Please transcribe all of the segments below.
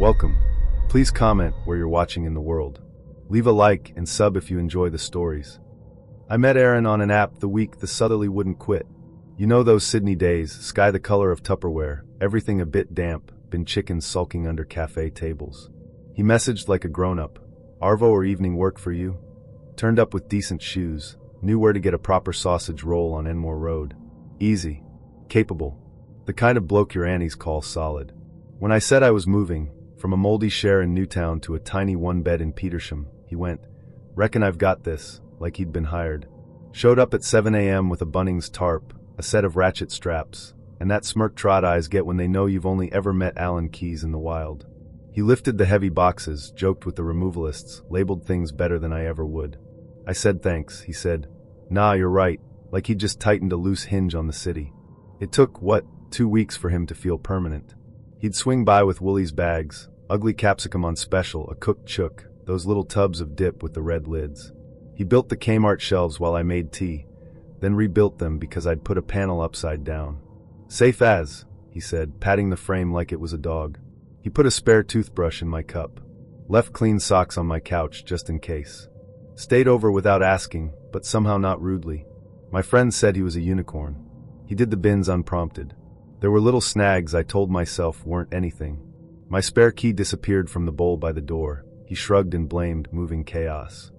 Welcome. Please comment where you're watching in the world. Leave a like and sub if you enjoy the stories. I met Aaron on an app the week the southerly wouldn't quit. You know those Sydney days, sky the color of Tupperware, everything a bit damp, been chickens sulking under cafe tables. He messaged like a grown-up. Arvo or evening work for you? Turned up with decent shoes, knew where to get a proper sausage roll on Enmore Road. Easy. Capable. The kind of bloke your aunties call solid. When I said I was moving, from a moldy share in Newtown to a tiny one-bed in Petersham, he went, "Reckon I've got this," like he'd been hired. Showed up at 7 a.m. with a Bunnings tarp, a set of ratchet straps, and that smirk trot eyes get when they know you've only ever met Allen Keys in the wild. He lifted the heavy boxes, joked with the removalists, labeled things better than I ever would. I said thanks. He said, "Nah, you're right," like he'd just tightened a loose hinge on the city. It took, 2 weeks for him to feel permanent. He'd swing by with Woolies bags, ugly capsicum on special, a cooked chook, those little tubs of dip with the red lids. He built the Kmart shelves while I made tea, then rebuilt them because I'd put a panel upside down. "Safe as," he said, patting the frame like it was a dog. He put a spare toothbrush in my cup. Left clean socks on my couch just in case. Stayed over without asking, but somehow not rudely. My friends said he was a unicorn. He did the bins unprompted. There were little snags I told myself weren't anything. My spare key disappeared from the bowl by the door. He shrugged and blamed moving chaos.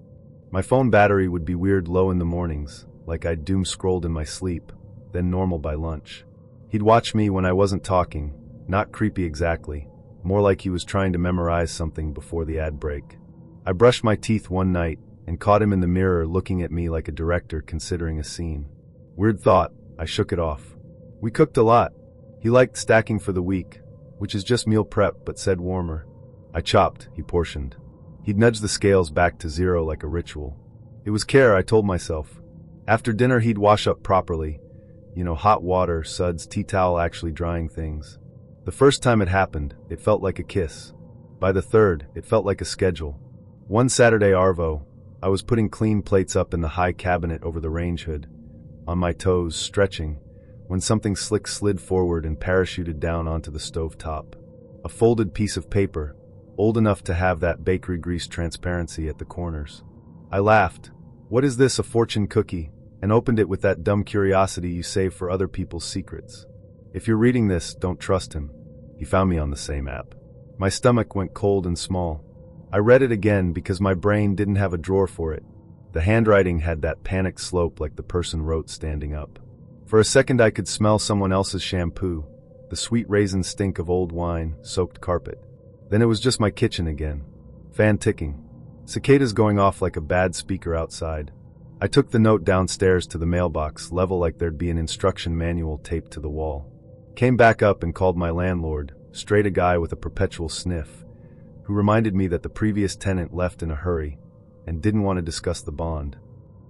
My phone battery would be weird low in the mornings, like I'd doom-scrolled in my sleep, then normal by lunch. He'd watch me when I wasn't talking, not creepy exactly, more like he was trying to memorize something before the ad break. I brushed my teeth one night and caught him in the mirror looking at me like a director considering a scene. Weird thought, I shook it off. We cooked a lot. He liked stacking for the week, which is just meal prep but said warmer. I chopped, he portioned. He'd nudge the scales back to zero like a ritual. It was care, I told myself. After dinner he'd wash up properly. Hot water, suds, tea towel actually drying things. The first time it happened, it felt like a kiss. By the third, it felt like a schedule. One Saturday Arvo, I was putting clean plates up in the high cabinet over the range hood, on my toes, stretching, when something slick slid forward and parachuted down onto the stove top. A folded piece of paper, old enough to have that bakery grease transparency at the corners. I laughed. "What is this, a fortune cookie?" and opened it with that dumb curiosity you save for other people's secrets. If you're reading this, don't trust him. He found me on the same app. My stomach went cold and small. I read it again because my brain didn't have a drawer for it. The handwriting had that panicked slope like the person wrote standing up. For a second I could smell someone else's shampoo, the sweet raisin stink of old wine, soaked carpet. Then it was just my kitchen again. Fan ticking. Cicadas going off like a bad speaker outside. I took the note downstairs to the mailbox, level like there'd be an instruction manual taped to the wall. Came back up and called my landlord, straight a guy with a perpetual sniff, who reminded me that the previous tenant left in a hurry and didn't want to discuss the bond.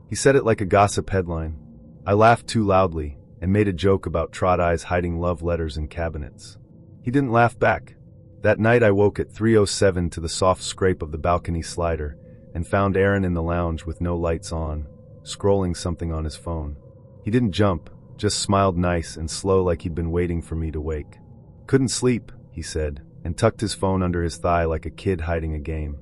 He said it like a gossip headline. I laughed too loudly and made a joke about trot eyes hiding love letters in cabinets. He didn't laugh back. That night I woke at 3:07 to the soft scrape of the balcony slider and found Aaron in the lounge with no lights on, scrolling something on his phone. He didn't jump, just smiled nice and slow like he'd been waiting for me to wake. "Couldn't sleep," he said, and tucked his phone under his thigh like a kid hiding a game.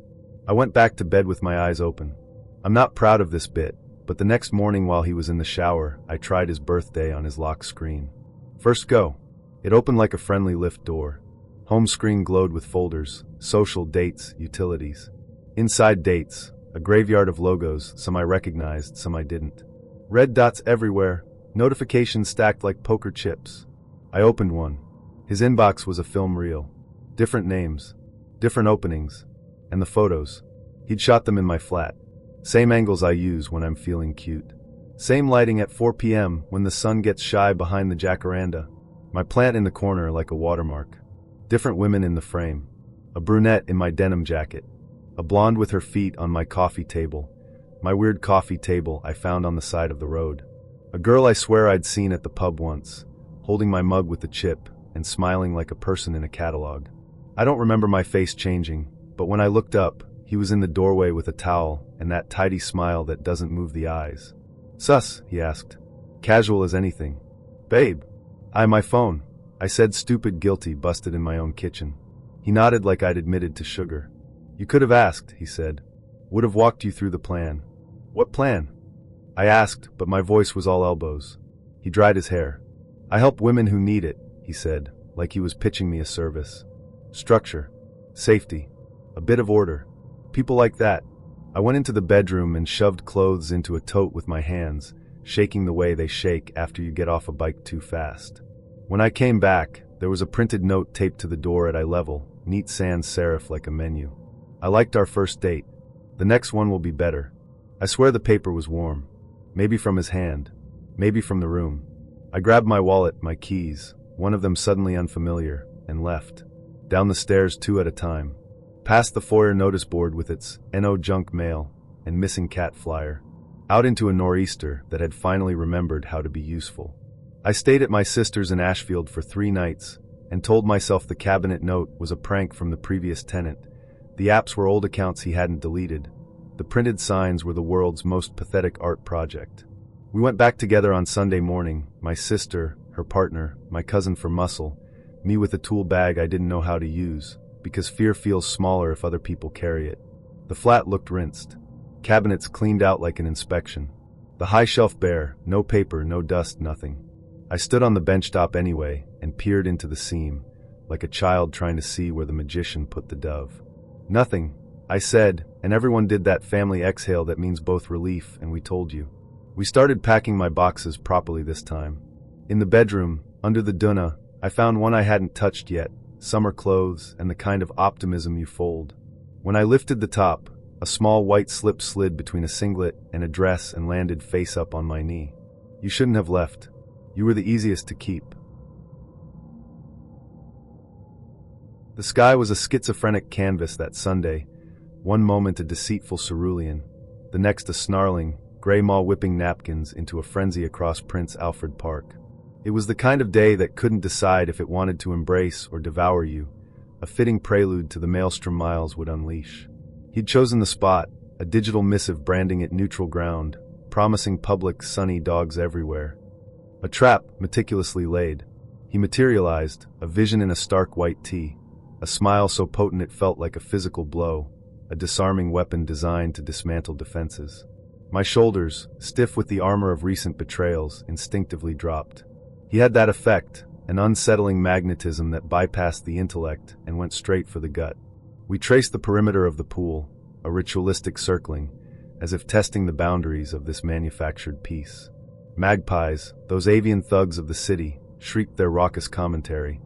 I went back to bed with my eyes open. I'm not proud of this bit, but the next morning while he was in the shower, I tried his birthday on his lock screen. First go. It opened like a friendly lift door. Home screen glowed with folders, social, dates, utilities. Inside dates, a graveyard of logos, some I recognized, some I didn't. Red dots everywhere, notifications stacked like poker chips. I opened one. His inbox was a film reel. Different names, different openings, and the photos. He'd shot them in my flat. Same angles I use when I'm feeling cute. Same lighting at 4 p.m. when the sun gets shy behind the jacaranda. My plant in the corner like a watermark. Different women in the frame. A brunette in my denim jacket. A blonde with her feet on my coffee table. My weird coffee table I found on the side of the road. A girl I swear I'd seen at the pub once, holding my mug with the chip and smiling like a person in a catalog. I don't remember my face changing, but when I looked up, he was in the doorway with a towel and that tidy smile that doesn't move the eyes. "Sus?" he asked. Casual as anything. "Babe." My phone," I said, stupid, guilty, busted in my own kitchen. He nodded like I'd admitted to sugar. You could have asked, he said. Would have walked you through the plan. What plan? I asked, but my voice was all elbows. He dried his hair. I help women who need it, he said, like he was pitching me a service. Structure. Safety. A bit of order. People like that. I went into the bedroom and shoved clothes into a tote with my hands, shaking the way they shake after you get off a bike too fast. When I came back, there was a printed note taped to the door at eye level, neat sans serif like a menu. I liked our first date. The next one will be better. I swear the paper was warm. Maybe from his hand. Maybe from the room. I grabbed my wallet, my keys, one of them suddenly unfamiliar, and left. Down the stairs 2 at a time. Past the foyer notice board with its "No junk mail" and missing cat flyer. Out into a nor'easter that had finally remembered how to be useful. I stayed at my sister's in Ashfield for 3 nights and told myself the cabinet note was a prank from the previous tenant. The apps were old accounts he hadn't deleted. The printed signs were the world's most pathetic art project. We went back together on Sunday morning, my sister, her partner, my cousin for muscle, me with a tool bag I didn't know how to use, because fear feels smaller if other people carry it. The flat looked rinsed. Cabinets cleaned out like an inspection. The high shelf bare, no paper, no dust, nothing. I stood on the bench top anyway and peered into the seam, like a child trying to see where the magician put the dove. Nothing, I said, and everyone did that family exhale that means both relief and we told you. We started packing my boxes properly this time. In the bedroom, under the dunna, I found one I hadn't touched yet, summer clothes and the kind of optimism you fold. When I lifted the top, a small white slip slid between a singlet and a dress and landed face up on my knee. You shouldn't have left. You were the easiest to keep. The sky was a schizophrenic canvas that Sunday, one moment a deceitful cerulean, the next a snarling, grey maw whipping napkins into a frenzy across Prince Alfred Park. It was the kind of day that couldn't decide if it wanted to embrace or devour you, a fitting prelude to the maelstrom Miles would unleash. He'd chosen the spot, a digital missive branding it neutral ground, promising public sunny dogs everywhere. A trap meticulously laid. He materialized, a vision in a stark white tee, a smile so potent it felt like a physical blow, a disarming weapon designed to dismantle defenses. My shoulders, stiff with the armor of recent betrayals, instinctively dropped. He had that effect, an unsettling magnetism that bypassed the intellect and went straight for the gut. We traced the perimeter of the pool, a ritualistic circling, as if testing the boundaries of this manufactured peace. Magpies, those avian thugs of the city, shrieked their raucous commentary,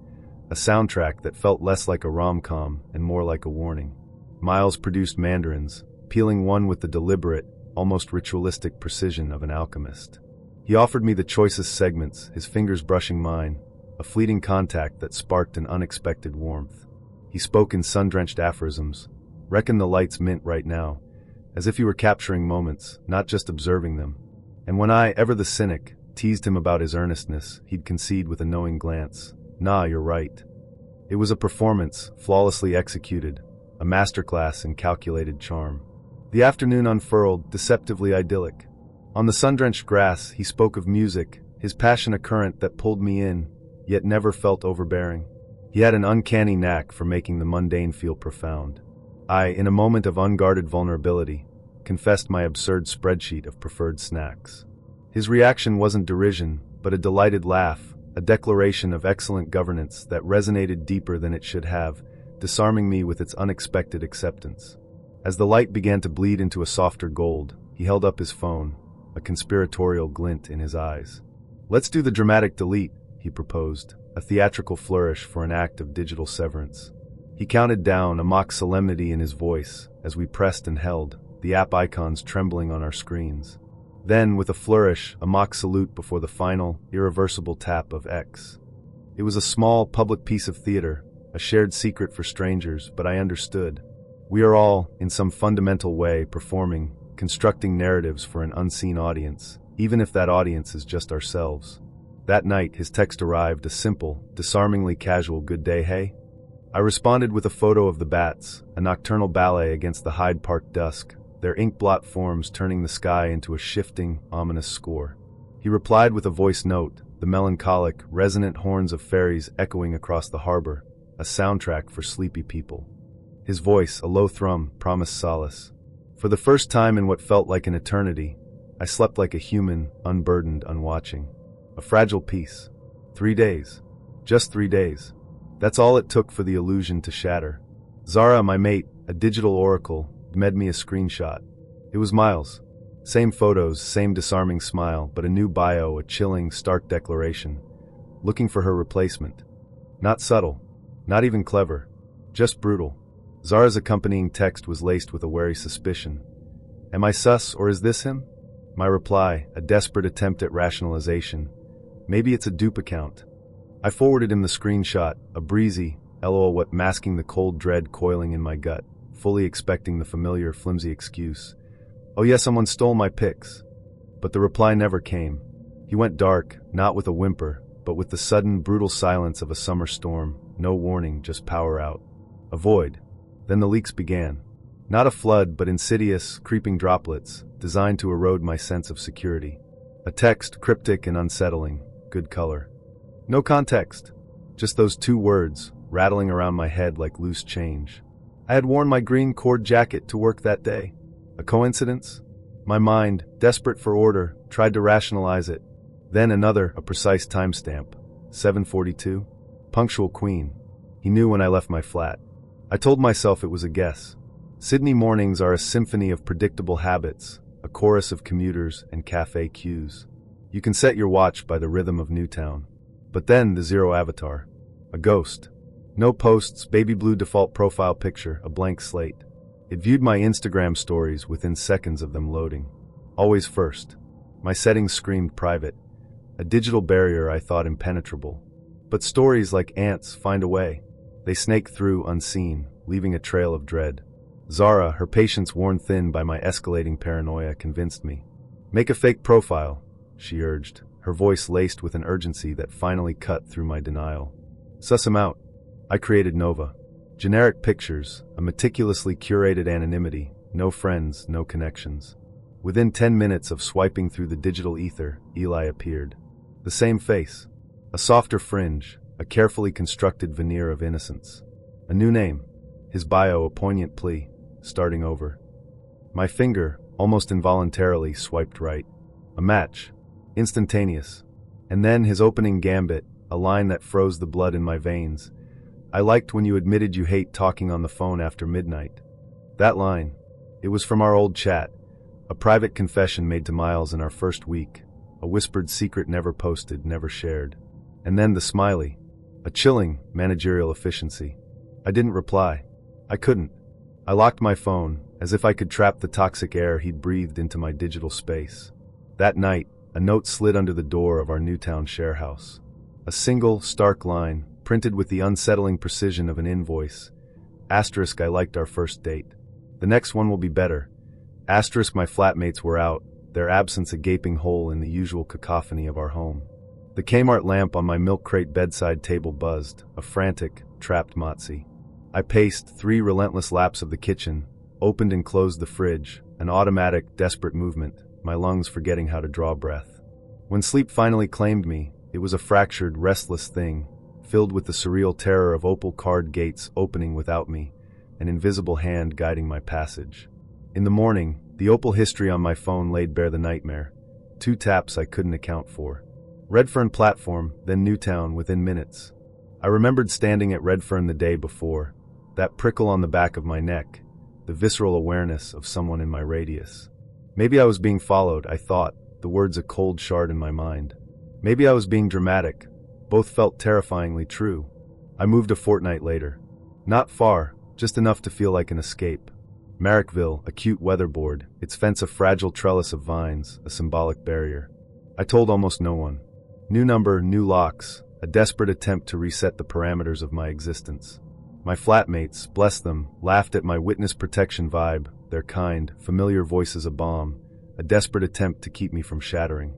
a soundtrack that felt less like a rom-com and more like a warning. Miles produced mandarins, peeling one with the deliberate, almost ritualistic precision of an alchemist. He offered me the choicest segments, his fingers brushing mine, a fleeting contact that sparked an unexpected warmth. He spoke in sun-drenched aphorisms, "Reckon the light's mint right now," as if he were capturing moments, not just observing them. And when I, ever the cynic, teased him about his earnestness, he'd concede with a knowing glance, "Nah, you're right." It was a performance, flawlessly executed, a masterclass in calculated charm. The afternoon unfurled, deceptively idyllic. On the sun-drenched grass, he spoke of music, his passion a current that pulled me in, yet never felt overbearing. He had an uncanny knack for making the mundane feel profound. I, in a moment of unguarded vulnerability, confessed my absurd spreadsheet of preferred snacks. His reaction wasn't derision, but a delighted laugh, a declaration of excellent governance that resonated deeper than it should have, disarming me with its unexpected acceptance. As the light began to bleed into a softer gold, he held up his phone, a conspiratorial glint in his eyes. "Let's do the dramatic delete," he proposed, a theatrical flourish for an act of digital severance. He counted down, a mock solemnity in his voice, as we pressed and held, the app icons trembling on our screens. Then, with a flourish, a mock salute before the final, irreversible tap of X. It was a small, public piece of theater, a shared secret for strangers, but I understood. We are all, in some fundamental way, performing, constructing narratives for an unseen audience, even if that audience is just ourselves. That night, his text arrived, a simple, disarmingly casual "good day, hey?" I responded with a photo of the bats, a nocturnal ballet against the Hyde Park dusk, their ink-blot forms turning the sky into a shifting, ominous score. He replied with a voice note, the melancholic, resonant horns of fairies echoing across the harbor, a soundtrack for sleepy people. His voice, a low thrum, promised solace. For the first time in what felt like an eternity, I slept like a human, unburdened, unwatching. A fragile peace. 3 days. Just 3 days. That's all it took for the illusion to shatter. Zara, my mate, a digital oracle, made me a screenshot. It was Miles. Same photos, same disarming smile, but a new bio, a chilling, stark declaration. Looking for her replacement. Not subtle. Not even clever. Just brutal. Zara's accompanying text was laced with a wary suspicion. Am I sus, or is this him? My reply, a desperate attempt at rationalization. Maybe it's a dupe account. I forwarded him the screenshot, a breezy, lol what masking the cold dread coiling in my gut, fully expecting the familiar flimsy excuse. Oh yeah, someone stole my pics. But the reply never came. He went dark, not with a whimper, but with the sudden, brutal silence of a summer storm. No warning, just power out. A void. Then the leaks began. Not a flood, but insidious, creeping droplets, designed to erode my sense of security. A text, cryptic and unsettling, good color. No context. Just those 2 words, rattling around my head like loose change. I had worn my green cord jacket to work that day. A coincidence? My mind, desperate for order, tried to rationalize it. Then another, a precise timestamp. 7:42. Punctual queen. He knew when I left my flat. I told myself it was a guess. Sydney mornings are a symphony of predictable habits, a chorus of commuters and cafe queues. You can set your watch by the rhythm of Newtown. But then the zero avatar. A ghost. No posts, baby blue default profile picture, a blank slate. It viewed my Instagram stories within seconds of them loading. Always first. My settings screamed private. A digital barrier I thought impenetrable. But stories like ants find a way. They snake through unseen, leaving a trail of dread. Zara, her patience worn thin by my escalating paranoia, convinced me. Make a fake profile, she urged, her voice laced with an urgency that finally cut through my denial. Suss him out. I created Nova. Generic pictures, a meticulously curated anonymity, no friends, no connections. Within 10 minutes of swiping through the digital ether, Eli appeared. The same face. A softer fringe, a carefully constructed veneer of innocence. A new name. His bio a poignant plea, starting over. My finger, almost involuntarily, swiped right. A match. Instantaneous. And then his opening gambit, a line that froze the blood in my veins. I liked when you admitted you hate talking on the phone after midnight. That line. It was from our old chat. A private confession made to Miles in our first week. A whispered secret never posted, never shared. And then the smiley. A chilling managerial efficiency. I didn't reply. I couldn't. I locked my phone, as if I could trap the toxic air he'd breathed into my digital space. That night, a note slid under the door of our Newtown share house. A single, stark line, printed with the unsettling precision of an invoice. Asterisk, I liked our first date. The next one will be better. Asterisk, my flatmates were out, their absence a gaping hole in the usual cacophony of our home. The Kmart lamp on my milk crate bedside table buzzed, a frantic, trapped Motzi. I paced 3 relentless laps of the kitchen, opened and closed the fridge, an automatic, desperate movement, my lungs forgetting how to draw breath. When sleep finally claimed me, it was a fractured, restless thing, filled with the surreal terror of opal card gates opening without me, an invisible hand guiding my passage. In the morning, the opal history on my phone laid bare the nightmare. 2 taps I couldn't account for. Redfern platform, then Newtown within minutes. I remembered standing at Redfern the day before, that prickle on the back of my neck, the visceral awareness of someone in my radius. Maybe I was being followed, I thought, the words a cold shard in my mind. Maybe I was being dramatic. Both felt terrifyingly true. I moved a fortnight later. Not far, just enough to feel like an escape. Marrickville, a cute weatherboard, its fence a fragile trellis of vines, a symbolic barrier. I told almost no one. New number, new locks, a desperate attempt to reset the parameters of my existence. My flatmates, bless them, laughed at my witness protection vibe, their kind, familiar voices a balm, a desperate attempt to keep me from shattering.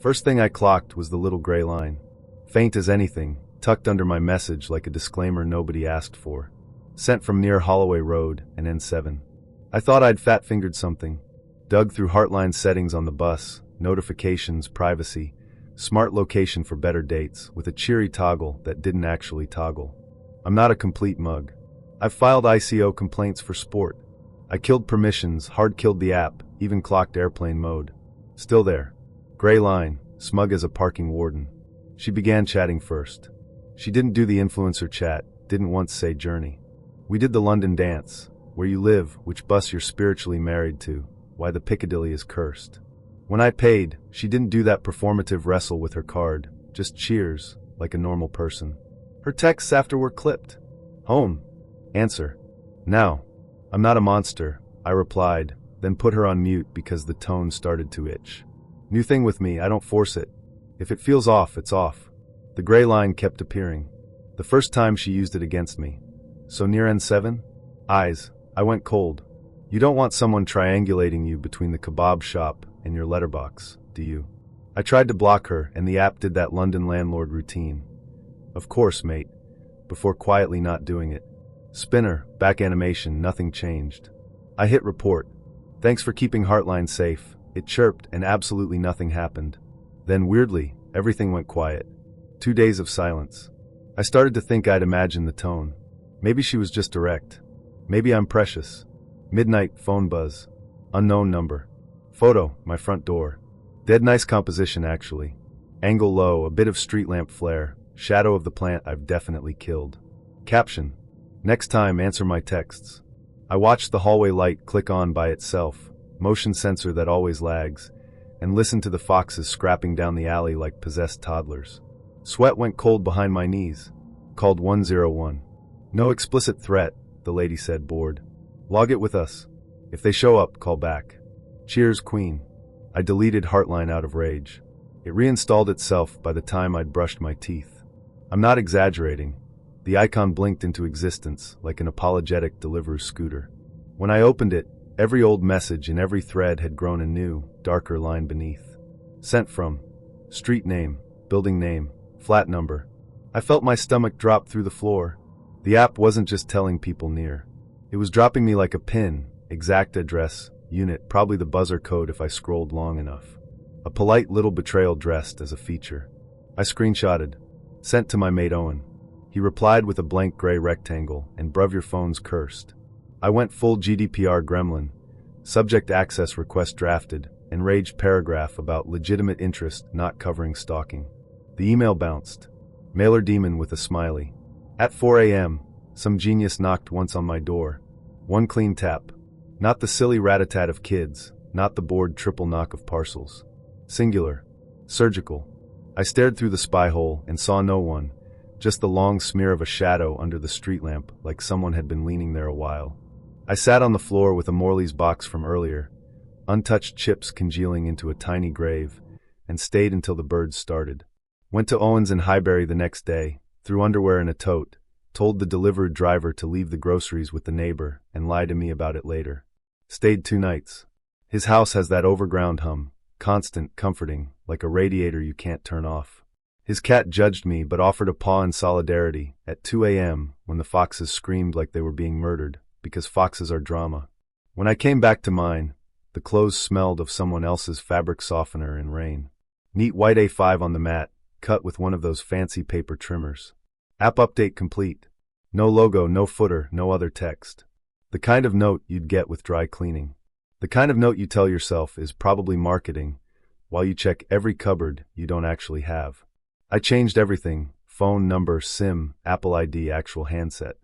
First thing I clocked was the little gray line. Faint as anything, tucked under my message like a disclaimer nobody asked for. Sent from near Holloway Road and N7. I thought I'd fat-fingered something. Dug through Heartline settings on the bus, notifications, privacy, Smart location for better dates, with a cheery toggle that didn't actually toggle. I'm not a complete mug. I've filed ICO complaints for sport. I killed permissions, hard-killed the app, even clocked airplane mode. Still there. Gray line, smug as a parking warden. She began chatting first. She didn't do the influencer chat, didn't once say journey. We did the London dance, where you live, which bus you're spiritually married to, why the Piccadilly is cursed. When I paid, she didn't do that performative wrestle with her card, just cheers, like a normal person. Her texts after were clipped. Home. Answer. Now. I'm not a monster, I replied, then put her on mute because the tone started to itch. New thing with me, I don't force it. If it feels off, it's off. The gray line kept appearing. The first time she used it against me. So near N7? Eyes. I went cold. You don't want someone triangulating you between the kebab shop and your letterbox, do you? I tried to block her, and the app did that London landlord routine. Of course, mate. Before quietly not doing it. Spinner, back animation, nothing changed. I hit report. Thanks for keeping Heartline safe. It chirped, and absolutely nothing happened. Then, weirdly, everything went quiet. 2 days of silence. I started to think I'd imagined the tone. Maybe she was just direct. Maybe I'm precious. Midnight, phone buzz. Unknown number. Photo, my front door. Dead nice composition, actually. Angle low, a bit of street lamp flare. Shadow of the plant I've definitely killed. Caption. Next time, answer my texts. I watched the hallway light click on by itself, motion sensor that always lags, and listened to the foxes scrapping down the alley like possessed toddlers. Sweat went cold behind my knees. Called 101. No explicit threat, the lady said, bored. Log it with us. If they show up, call back. Cheers, Queen. I deleted Heartline out of rage. It reinstalled itself by the time I'd brushed my teeth. I'm not exaggerating. The icon blinked into existence like an apologetic Deliveroo scooter. When I opened it, every old message in every thread had grown a new, darker line beneath. Sent from. Street name, building name, flat number. I felt my stomach drop through the floor. The app wasn't just telling people near. It was dropping me like a pin, exact address, unit, probably the buzzer code if I scrolled long enough. A polite little betrayal dressed as a feature. I screenshotted. Sent to my mate Owen. He replied with a blank gray rectangle, and bruv your phone's cursed. I went full GDPR gremlin. Subject access request drafted, enraged paragraph about legitimate interest not covering stalking. The email bounced. Mailer demon with a smiley. At 4 a.m., some genius knocked once on my door. One clean tap. Not the silly rat-a-tat of kids, not the bored triple knock of parcels. Singular. Surgical. I stared through the spy hole and saw no one. Just the long smear of a shadow under the street lamp, like someone had been leaning there a while. I sat on the floor with a Morley's box from earlier, untouched chips congealing into a tiny grave, and stayed until the birds started. Went to Owen's in Highbury the next day, threw underwear in a tote, told the delivery driver to leave the groceries with the neighbor, and lie to me about it later. Stayed 2 nights. His house has that overground hum, constant, comforting, like a radiator you can't turn off. His cat judged me but offered a paw in solidarity at 2 a.m. when the foxes screamed like they were being murdered, because foxes are drama. When I came back to mine, the clothes smelled of someone else's fabric softener and rain. Neat white A5 on the mat, cut with one of those fancy paper trimmers. App update complete. No logo, no footer, no other text. The kind of note you'd get with dry cleaning. The kind of note you tell yourself is probably marketing, while you check every cupboard you don't actually have. I changed everything, phone number, SIM, Apple ID, actual handset.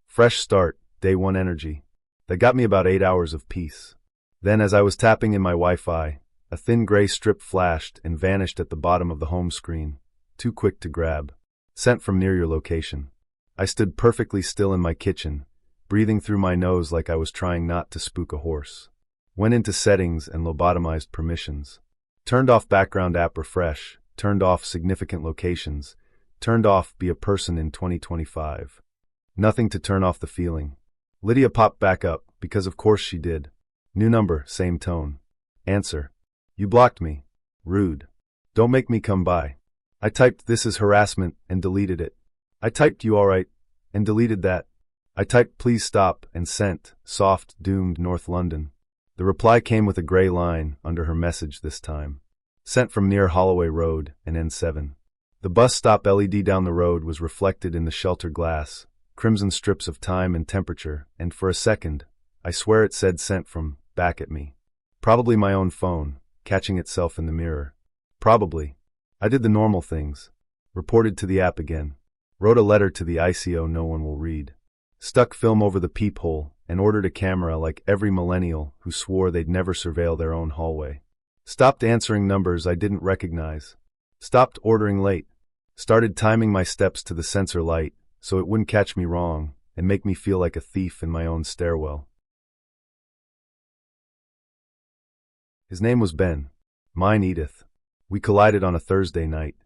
Fresh start, day 1 energy. That got me about 8 hours of peace. Then as I was tapping in my Wi-Fi, a thin gray strip flashed and vanished at the bottom of the home screen. Too quick to grab. Sent from near your location. I stood perfectly still in my kitchen, breathing through my nose like I was trying not to spook a horse. Went into settings and lobotomized permissions. Turned off background app refresh. Turned off significant locations. Turned off be a person in 2025. Nothing to turn off the feeling. Lydia popped back up, because of course she did. New number, same tone. Answer. You blocked me. Rude. Don't make me come by. I typed this is harassment and deleted it. I typed you alright and deleted that. I typed please stop and sent, soft, doomed North London. The reply came with a gray line under her message this time. Sent from near Holloway Road and N7. The bus stop LED down the road was reflected in the shelter glass, crimson strips of time and temperature, and for a second, I swear it said sent from back at me. Probably my own phone, catching itself in the mirror. Probably. I did the normal things. Reported to the app again. Wrote a letter to the ICO no one will read. Stuck film over the peephole and ordered a camera like every millennial who swore they'd never surveil their own hallway. Stopped answering numbers I didn't recognize. Stopped ordering late. Started timing my steps to the sensor light so it wouldn't catch me wrong and make me feel like a thief in my own stairwell. His name was Ben. Mine Edith. We collided on a Thursday night.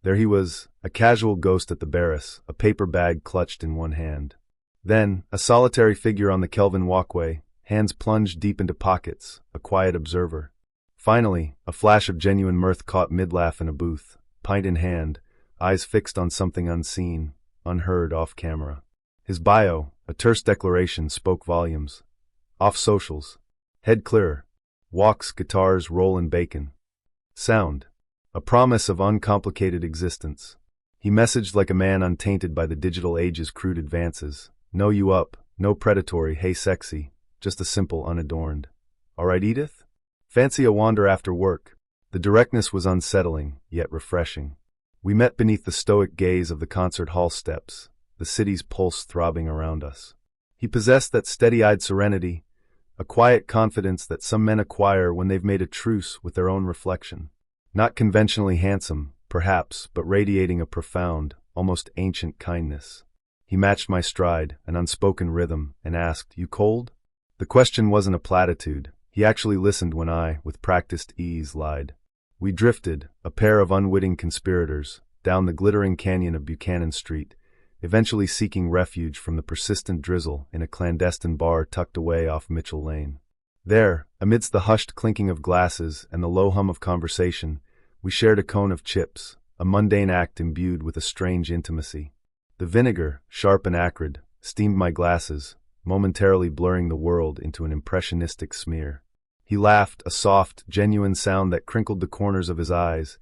There he was, a casual ghost at the Barris, a paper bag clutched in one hand. Then, a solitary figure on the Kelvin walkway, hands plunged deep into pockets, a quiet observer. Finally, a flash of genuine mirth caught mid-laugh in a booth, pint in hand, eyes fixed on something unseen, unheard off camera. His bio, a terse declaration, spoke volumes. Off socials. Head clearer. Walks, guitars, rollin' bacon. Sound. A promise of uncomplicated existence. He messaged like a man untainted by the digital age's crude advances. No you up, no predatory, hey sexy, just a simple unadorned. Alright Edith? Fancy a wander after work. The directness was unsettling, yet refreshing. We met beneath the stoic gaze of the concert hall steps, the city's pulse throbbing around us. He possessed that steady-eyed serenity, a quiet confidence that some men acquire when they've made a truce with their own reflection. Not conventionally handsome, perhaps, but radiating a profound, almost ancient kindness. He matched my stride, an unspoken rhythm, and asked, "You cold?" The question wasn't a platitude. He actually listened when I, with practiced ease, lied. We drifted, a pair of unwitting conspirators, down the glittering canyon of Buchanan Street, eventually seeking refuge from the persistent drizzle in a clandestine bar tucked away off Mitchell Lane. There, amidst the hushed clinking of glasses and the low hum of conversation, we shared a cone of chips, a mundane act imbued with a strange intimacy. The vinegar, sharp and acrid, steamed my glasses, momentarily blurring the world into an impressionistic smear. He laughed, a soft, genuine sound that crinkled the corners of his eyes,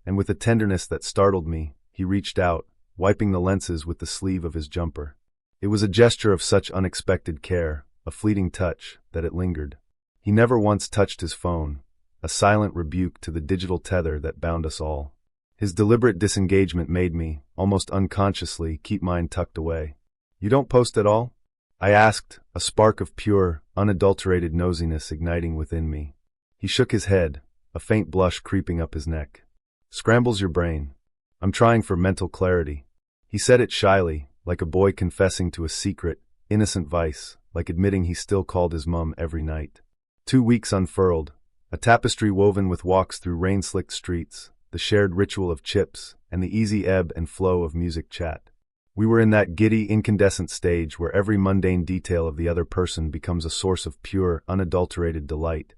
and with a tenderness that startled me, he reached out, wiping the lenses with the sleeve of his jumper. It was a gesture of such unexpected care, a fleeting touch, that it lingered. He never once touched his phone, a silent rebuke to the digital tether that bound us all. His deliberate disengagement made me, almost unconsciously, keep mine tucked away. "You don't post at all?" I asked, a spark of pure, unadulterated nosiness igniting within me. He shook his head, a faint blush creeping up his neck. "Scrambles your brain. I'm trying for mental clarity." He said it shyly, like a boy confessing to a secret, innocent vice, like admitting he still called his mum every night. 2 weeks unfurled, a tapestry woven with walks through rain-slicked streets, the shared ritual of chips, and the easy ebb and flow of music chat. We were in that giddy, incandescent stage where every mundane detail of the other person becomes a source of pure, unadulterated delight.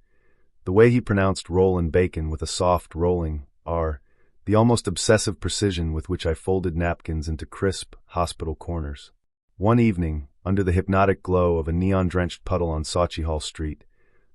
The way he pronounced roll and bacon with a soft, rolling R, the almost obsessive precision with which I folded napkins into crisp, hospital corners. One evening, under the hypnotic glow of a neon-drenched puddle on Saatchi Hall Street,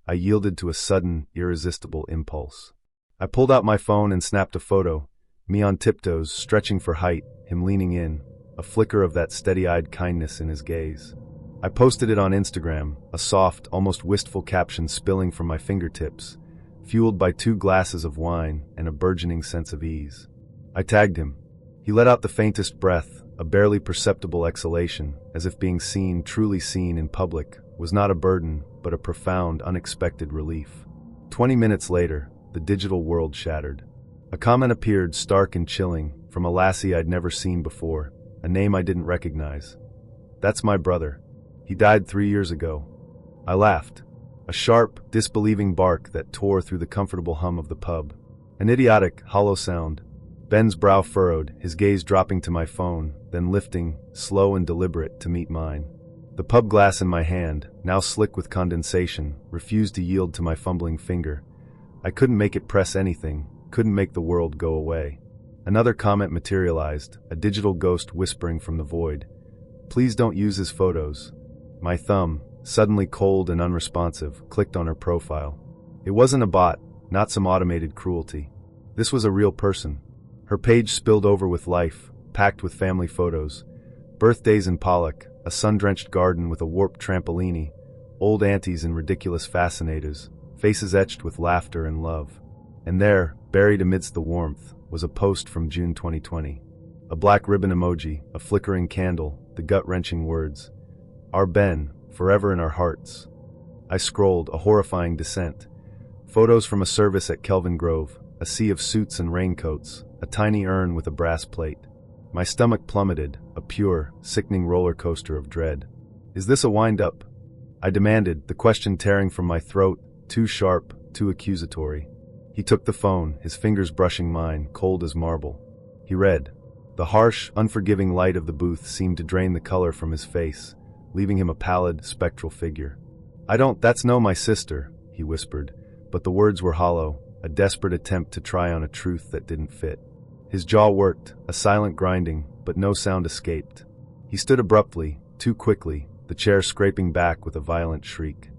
I yielded to a sudden, irresistible impulse. I pulled out my phone and snapped a photo, me on tiptoes, stretching for height, him leaning in, a flicker of that steady-eyed kindness in his gaze. I posted it on Instagram, a soft, almost wistful caption spilling from my fingertips, fueled by 2 glasses of wine and a burgeoning sense of ease. I tagged him. He let out the faintest breath, a barely perceptible exhalation, as if being seen, truly seen in public, was not a burden, but a profound, unexpected relief. 20 minutes later, the digital world shattered. A comment appeared, stark and chilling, from a lassie I'd never seen before, a name I didn't recognize. "That's my brother. He died 3 years ago." I laughed. A sharp, disbelieving bark that tore through the comfortable hum of the pub. An idiotic, hollow sound. Ben's brow furrowed, his gaze dropping to my phone, then lifting, slow and deliberate, to meet mine. The pub glass in my hand, now slick with condensation, refused to yield to my fumbling finger. I couldn't make it press anything, couldn't make the world go away. Another comment materialized, a digital ghost whispering from the void. "Please don't use his photos." My thumb, suddenly cold and unresponsive, clicked on her profile. It wasn't a bot, not some automated cruelty. This was a real person. Her page spilled over with life, packed with family photos. Birthdays in Pollock, a sun-drenched garden with a warped trampolini, old aunties in ridiculous fascinators, faces etched with laughter and love. And there, buried amidst the warmth, was a post from June 2020. A black ribbon emoji, a flickering candle, the gut-wrenching words, "Our Ben, forever in our hearts." I scrolled, a horrifying descent. Photos from a service at Kelvin Grove, a sea of suits and raincoats, a tiny urn with a brass plate. My stomach plummeted, a pure, sickening roller coaster of dread. Is this a wind-up? I demanded, the question tearing from my throat, too sharp, too accusatory. He took the phone, his fingers brushing mine, cold as marble. He read. The harsh, unforgiving light of the booth seemed to drain the color from his face, leaving him a pallid, spectral figure. That's no my sister, he whispered, but the words were hollow, a desperate attempt to try on a truth that didn't fit. His jaw worked, a silent grinding, but no sound escaped. He stood abruptly, too quickly, the chair scraping back with a violent shriek.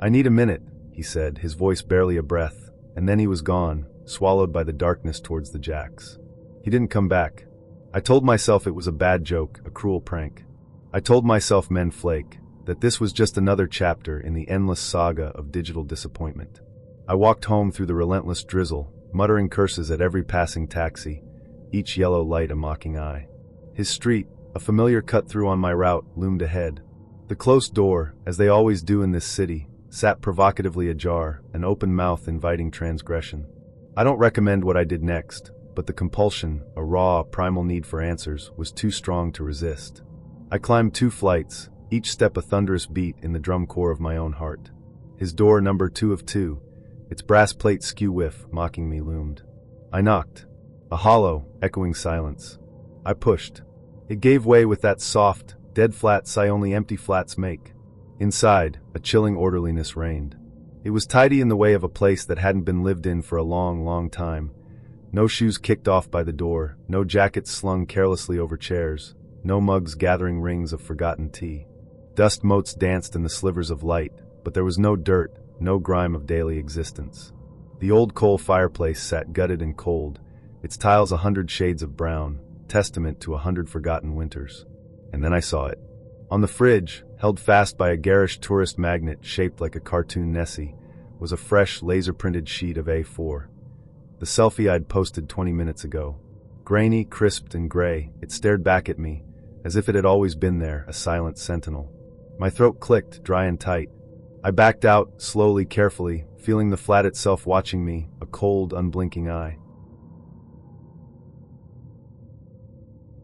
"I need a minute," he said, his voice barely a breath, and then he was gone, swallowed by the darkness towards the jacks. He didn't come back. I told myself it was a bad joke, a cruel prank. I told myself men flake, that this was just another chapter in the endless saga of digital disappointment. I walked home through the relentless drizzle, muttering curses at every passing taxi, each yellow light a mocking eye. His street, a familiar cut-through on my route, loomed ahead. The closed door, as they always do in this city, sat provocatively ajar, an open mouth inviting transgression. I don't recommend what I did next, but the compulsion, a raw, primal need for answers, was too strong to resist. I climbed 2 flights, each step a thunderous beat in the drum corps of my own heart. His door, number 2 of 2, its brass plate skew whiff, mocking me, loomed. I knocked. A hollow, echoing silence. I pushed. It gave way with that soft, dead flat sigh only empty flats make. Inside, a chilling orderliness reigned. It was tidy in the way of a place that hadn't been lived in for a long, long time. No shoes kicked off by the door, no jackets slung carelessly over chairs, no mugs gathering rings of forgotten tea. Dust motes danced in the slivers of light, but there was no dirt, no grime of daily existence. The old coal fireplace sat gutted and cold, its tiles 100 shades of brown, testament to 100 forgotten winters. And then I saw it. On the fridge, held fast by a garish tourist magnet shaped like a cartoon Nessie, was a fresh, laser-printed sheet of A4. The selfie I'd posted 20 minutes ago. Grainy, crisped, and gray, it stared back at me, as if it had always been there, a silent sentinel. My throat clicked, dry and tight. I backed out, slowly, carefully, feeling the flat itself watching me, a cold, unblinking eye.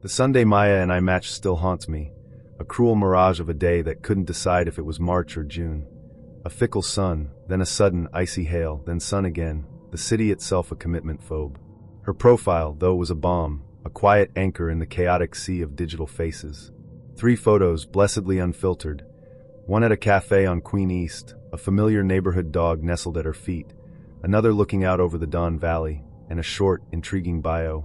The Sunday Maya and I match still haunts me, a cruel mirage of a day that couldn't decide if it was March or June. A fickle sun, then a sudden, icy hail, then sun again, the city itself a commitment phobe. Her profile, though, was a balm, a quiet anchor in the chaotic sea of digital faces. 3 photos, blessedly unfiltered. One at a cafe on Queen East, a familiar neighborhood dog nestled at her feet, another looking out over the Don Valley, and a short, intriguing bio.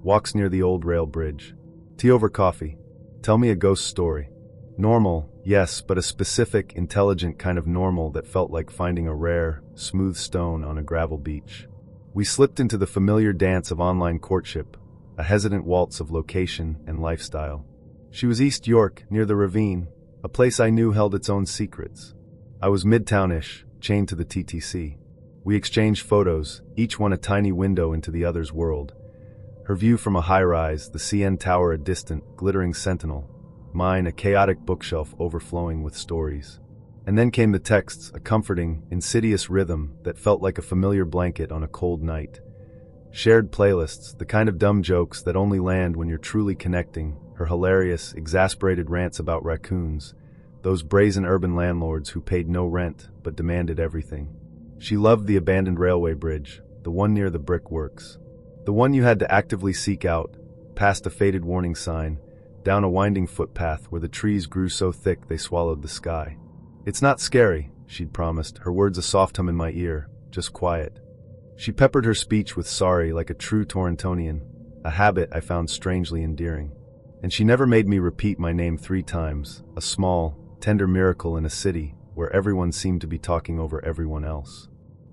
Walks near the old rail bridge. Tea over coffee. Tell me a ghost story. Normal, yes, but a specific, intelligent kind of normal that felt like finding a rare, smooth stone on a gravel beach. We slipped into the familiar dance of online courtship, a hesitant waltz of location and lifestyle. She was East York, near the ravine, a place I knew held its own secrets. I was midtown-ish, chained to the TTC. We exchanged photos, each one a tiny window into the other's world. Her view from a high-rise, the CN Tower a distant, glittering sentinel. Mine a chaotic bookshelf overflowing with stories. And then came the texts, a comforting, insidious rhythm that felt like a familiar blanket on a cold night. Shared playlists, the kind of dumb jokes that only land when you're truly connecting, her hilarious, exasperated rants about raccoons, those brazen urban landlords who paid no rent but demanded everything. She loved the abandoned railway bridge, the one near the brick works. The one you had to actively seek out, past a faded warning sign, down a winding footpath where the trees grew so thick they swallowed the sky. It's not scary, she'd promised, her words a soft hum in my ear, just quiet. She peppered her speech with sorry like a true Torrentonian, a habit I found strangely endearing. And she never made me repeat my name 3 times, a small, tender miracle in a city where everyone seemed to be talking over everyone else.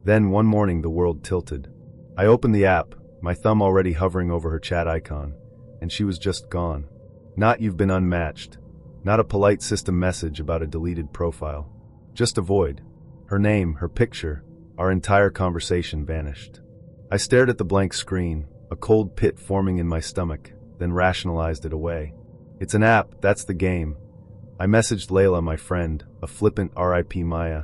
Then one morning the world tilted. I opened the app, my thumb already hovering over her chat icon, and she was just gone. Not "you've been unmatched." Not a polite system message about a deleted profile. Just a void. Her name, her picture, our entire conversation vanished. I stared at the blank screen, a cold pit forming in my stomach, then rationalized it away. It's an app, that's the game. I messaged Layla, my friend, a flippant RIP Maya,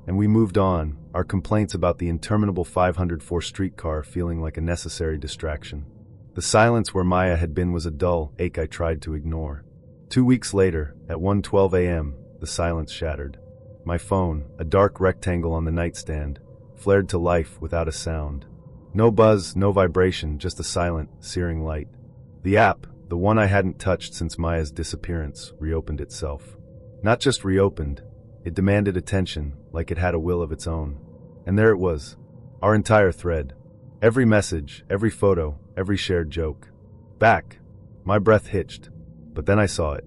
and we moved on, our complaints about the interminable 504 streetcar feeling like a necessary distraction. The silence where Maya had been was a dull ache I tried to ignore. 2 weeks later, at 1:12 a.m., the silence shattered. My phone, a dark rectangle on the nightstand, flared to life without a sound. No buzz, no vibration, just a silent, searing light. The app, the one I hadn't touched since Maya's disappearance, reopened itself. Not just reopened, it demanded attention, like it had a will of its own. And there it was, our entire thread. Every message, every photo, every shared joke. Back. My breath hitched. But then I saw it.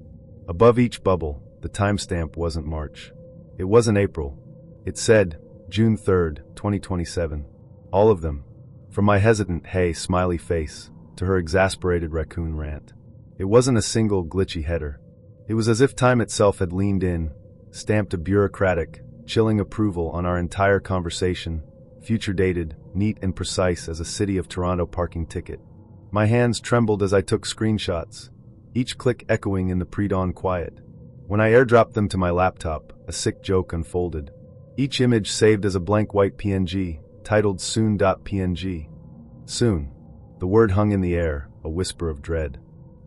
Above each bubble, the timestamp wasn't March. It wasn't April. It said, June 3rd, 2027. All of them. From my hesitant, hey, smiley face, to her exasperated raccoon rant. It wasn't a single glitchy header. It was as if time itself had leaned in, stamped a bureaucratic, chilling approval on our entire conversation, future dated, neat and precise as a City of Toronto parking ticket. My hands trembled as I took screenshots, each click echoing in the pre-dawn quiet. When I airdropped them to my laptop, a sick joke unfolded. Each image saved as a blank white PNG, titled soon.png. Soon. The word hung in the air, a whisper of dread.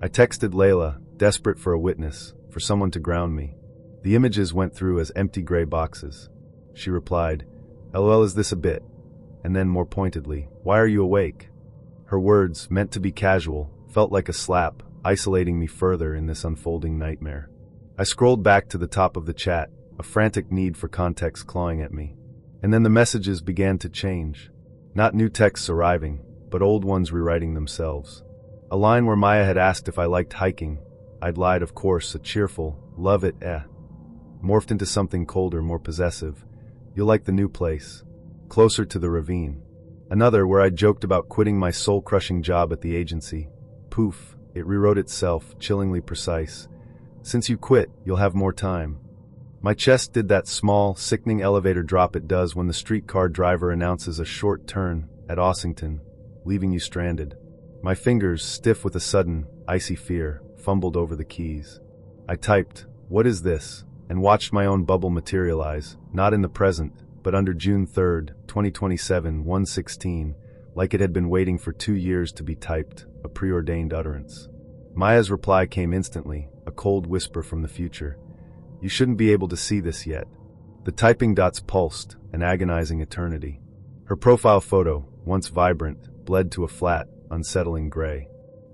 I texted Layla, desperate for a witness, for someone to ground me. The images went through as empty gray boxes. She replied, "LOL, is this a bit?" And then more pointedly, "Why are you awake?" Her words, meant to be casual, felt like a slap, isolating me further in this unfolding nightmare. I scrolled back to the top of the chat, a frantic need for context clawing at me. And then the messages began to change. Not new texts arriving, but old ones rewriting themselves. A line where Maya had asked if I liked hiking. I'd lied, of course, a cheerful, "Love it, eh." Morphed into something colder, more possessive. "You'll like the new place. Closer to the ravine." Another where I joked about quitting my soul-crushing job at the agency. Poof, it rewrote itself, chillingly precise. "Since you quit, you'll have more time." My chest did that small, sickening elevator drop it does when the streetcar driver announces a short turn at Ossington, leaving you stranded. My fingers, stiff with a sudden, icy fear, fumbled over the keys. I typed, "What is this?" and watched my own bubble materialize, not in the present, but under June 3rd, 2027, 1:16, like it had been waiting for 2 years to be typed, a preordained utterance. Maya's reply came instantly, a cold whisper from the future. "You shouldn't be able to see this yet." The typing dots pulsed, an agonizing eternity. Her profile photo, once vibrant, bled to a flat, unsettling gray.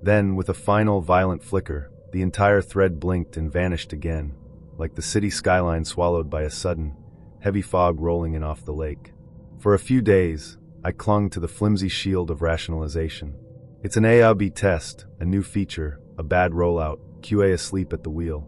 Then, with a final violent flicker, the entire thread blinked and vanished again, like the city skyline swallowed by a sudden, heavy fog rolling in off the lake. For a few days, I clung to the flimsy shield of rationalization. It's an A/B test, a new feature, a bad rollout, QA asleep at the wheel.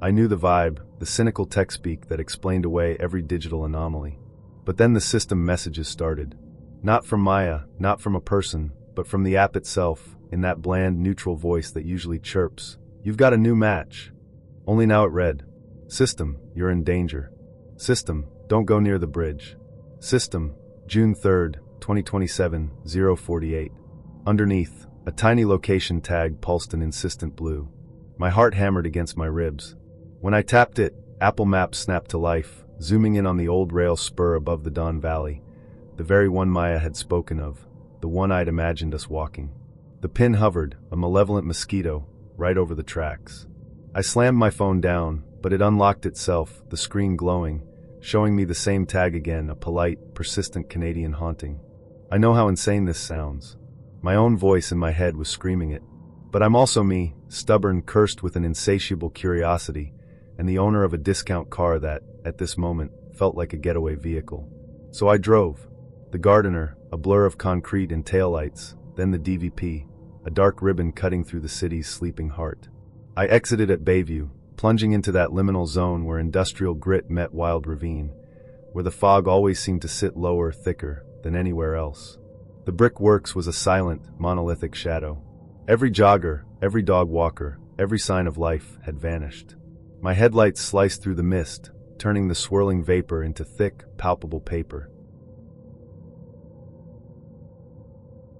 I knew the vibe, the cynical tech speak that explained away every digital anomaly. But then the system messages started. Not from Maya, not from a person, but from the app itself, in that bland, neutral voice that usually chirps, "You've got a new match." Only now it read, "System, you're in danger. System, don't go near the bridge. System, June 3rd, 2027, 048. Underneath, a tiny location tag pulsed an insistent blue. My heart hammered against my ribs. When I tapped it, Apple Maps snapped to life, zooming in on the old rail spur above the Don Valley, the very one Maya had spoken of, the one I'd imagined us walking. The pin hovered, a malevolent mosquito, right over the tracks. I slammed my phone down, but it unlocked itself, the screen glowing, showing me the same tag again, a polite, persistent Canadian haunting. I know how insane this sounds. My own voice in my head was screaming it. But I'm also me, stubborn, cursed with an insatiable curiosity, and the owner of a discount car that, at this moment, felt like a getaway vehicle. So I drove. The Gardener, a blur of concrete and taillights, then the DVP, a dark ribbon cutting through the city's sleeping heart. I exited at Bayview, plunging into that liminal zone where industrial grit met wild ravine, where the fog always seemed to sit lower, thicker than anywhere else. The brickworks was a silent, monolithic shadow. Every jogger, every dog walker, every sign of life had vanished. My headlights sliced through the mist, turning the swirling vapor into thick, palpable paper.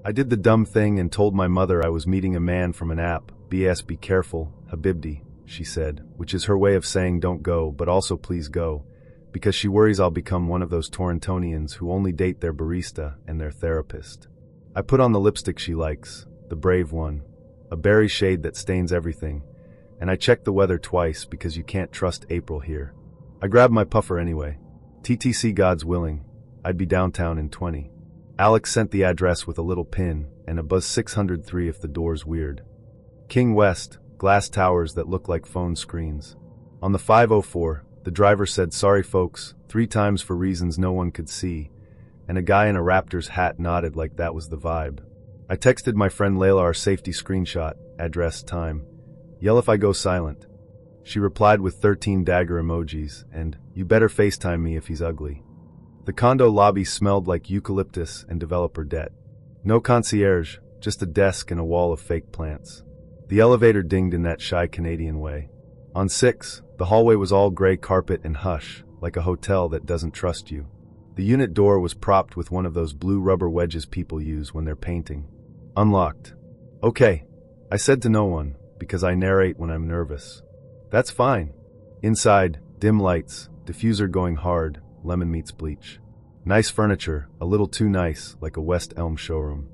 I did the dumb thing and told my mother I was meeting a man from an app. BS, be careful, Habibdi, she said, which is her way of saying don't go, but also please go, because she worries I'll become one of those Torontonians who only date their barista and their therapist. I put on the lipstick she likes, the brave one, a berry shade that stains everything, and I checked the weather twice because you can't trust April here. I grabbed my puffer anyway. TTC, God's willing, I'd be downtown in 20. Alex sent the address with a little pin and a buzz 603 if the door's weird. King West, glass towers that look like phone screens. On the 504, the driver said sorry folks 3 times for reasons no one could see, and a guy in a Raptors hat nodded like that was the vibe. I texted my friend Layla our safety screenshot, address, time. Yell if I go silent. She replied with 13 dagger emojis, and you better FaceTime me if he's ugly. The condo lobby smelled like eucalyptus and developer debt. No concierge, just a desk and a wall of fake plants. The elevator dinged in that shy Canadian way. On 6, the hallway was all gray carpet and hush, like a hotel that doesn't trust you. The unit door was propped with one of those blue rubber wedges people use when they're painting. Unlocked. Okay, I said to no one, because I narrate when I'm nervous. That's fine. Inside, dim lights, diffuser going hard, lemon meets bleach. Nice furniture, a little too nice, like a West Elm showroom.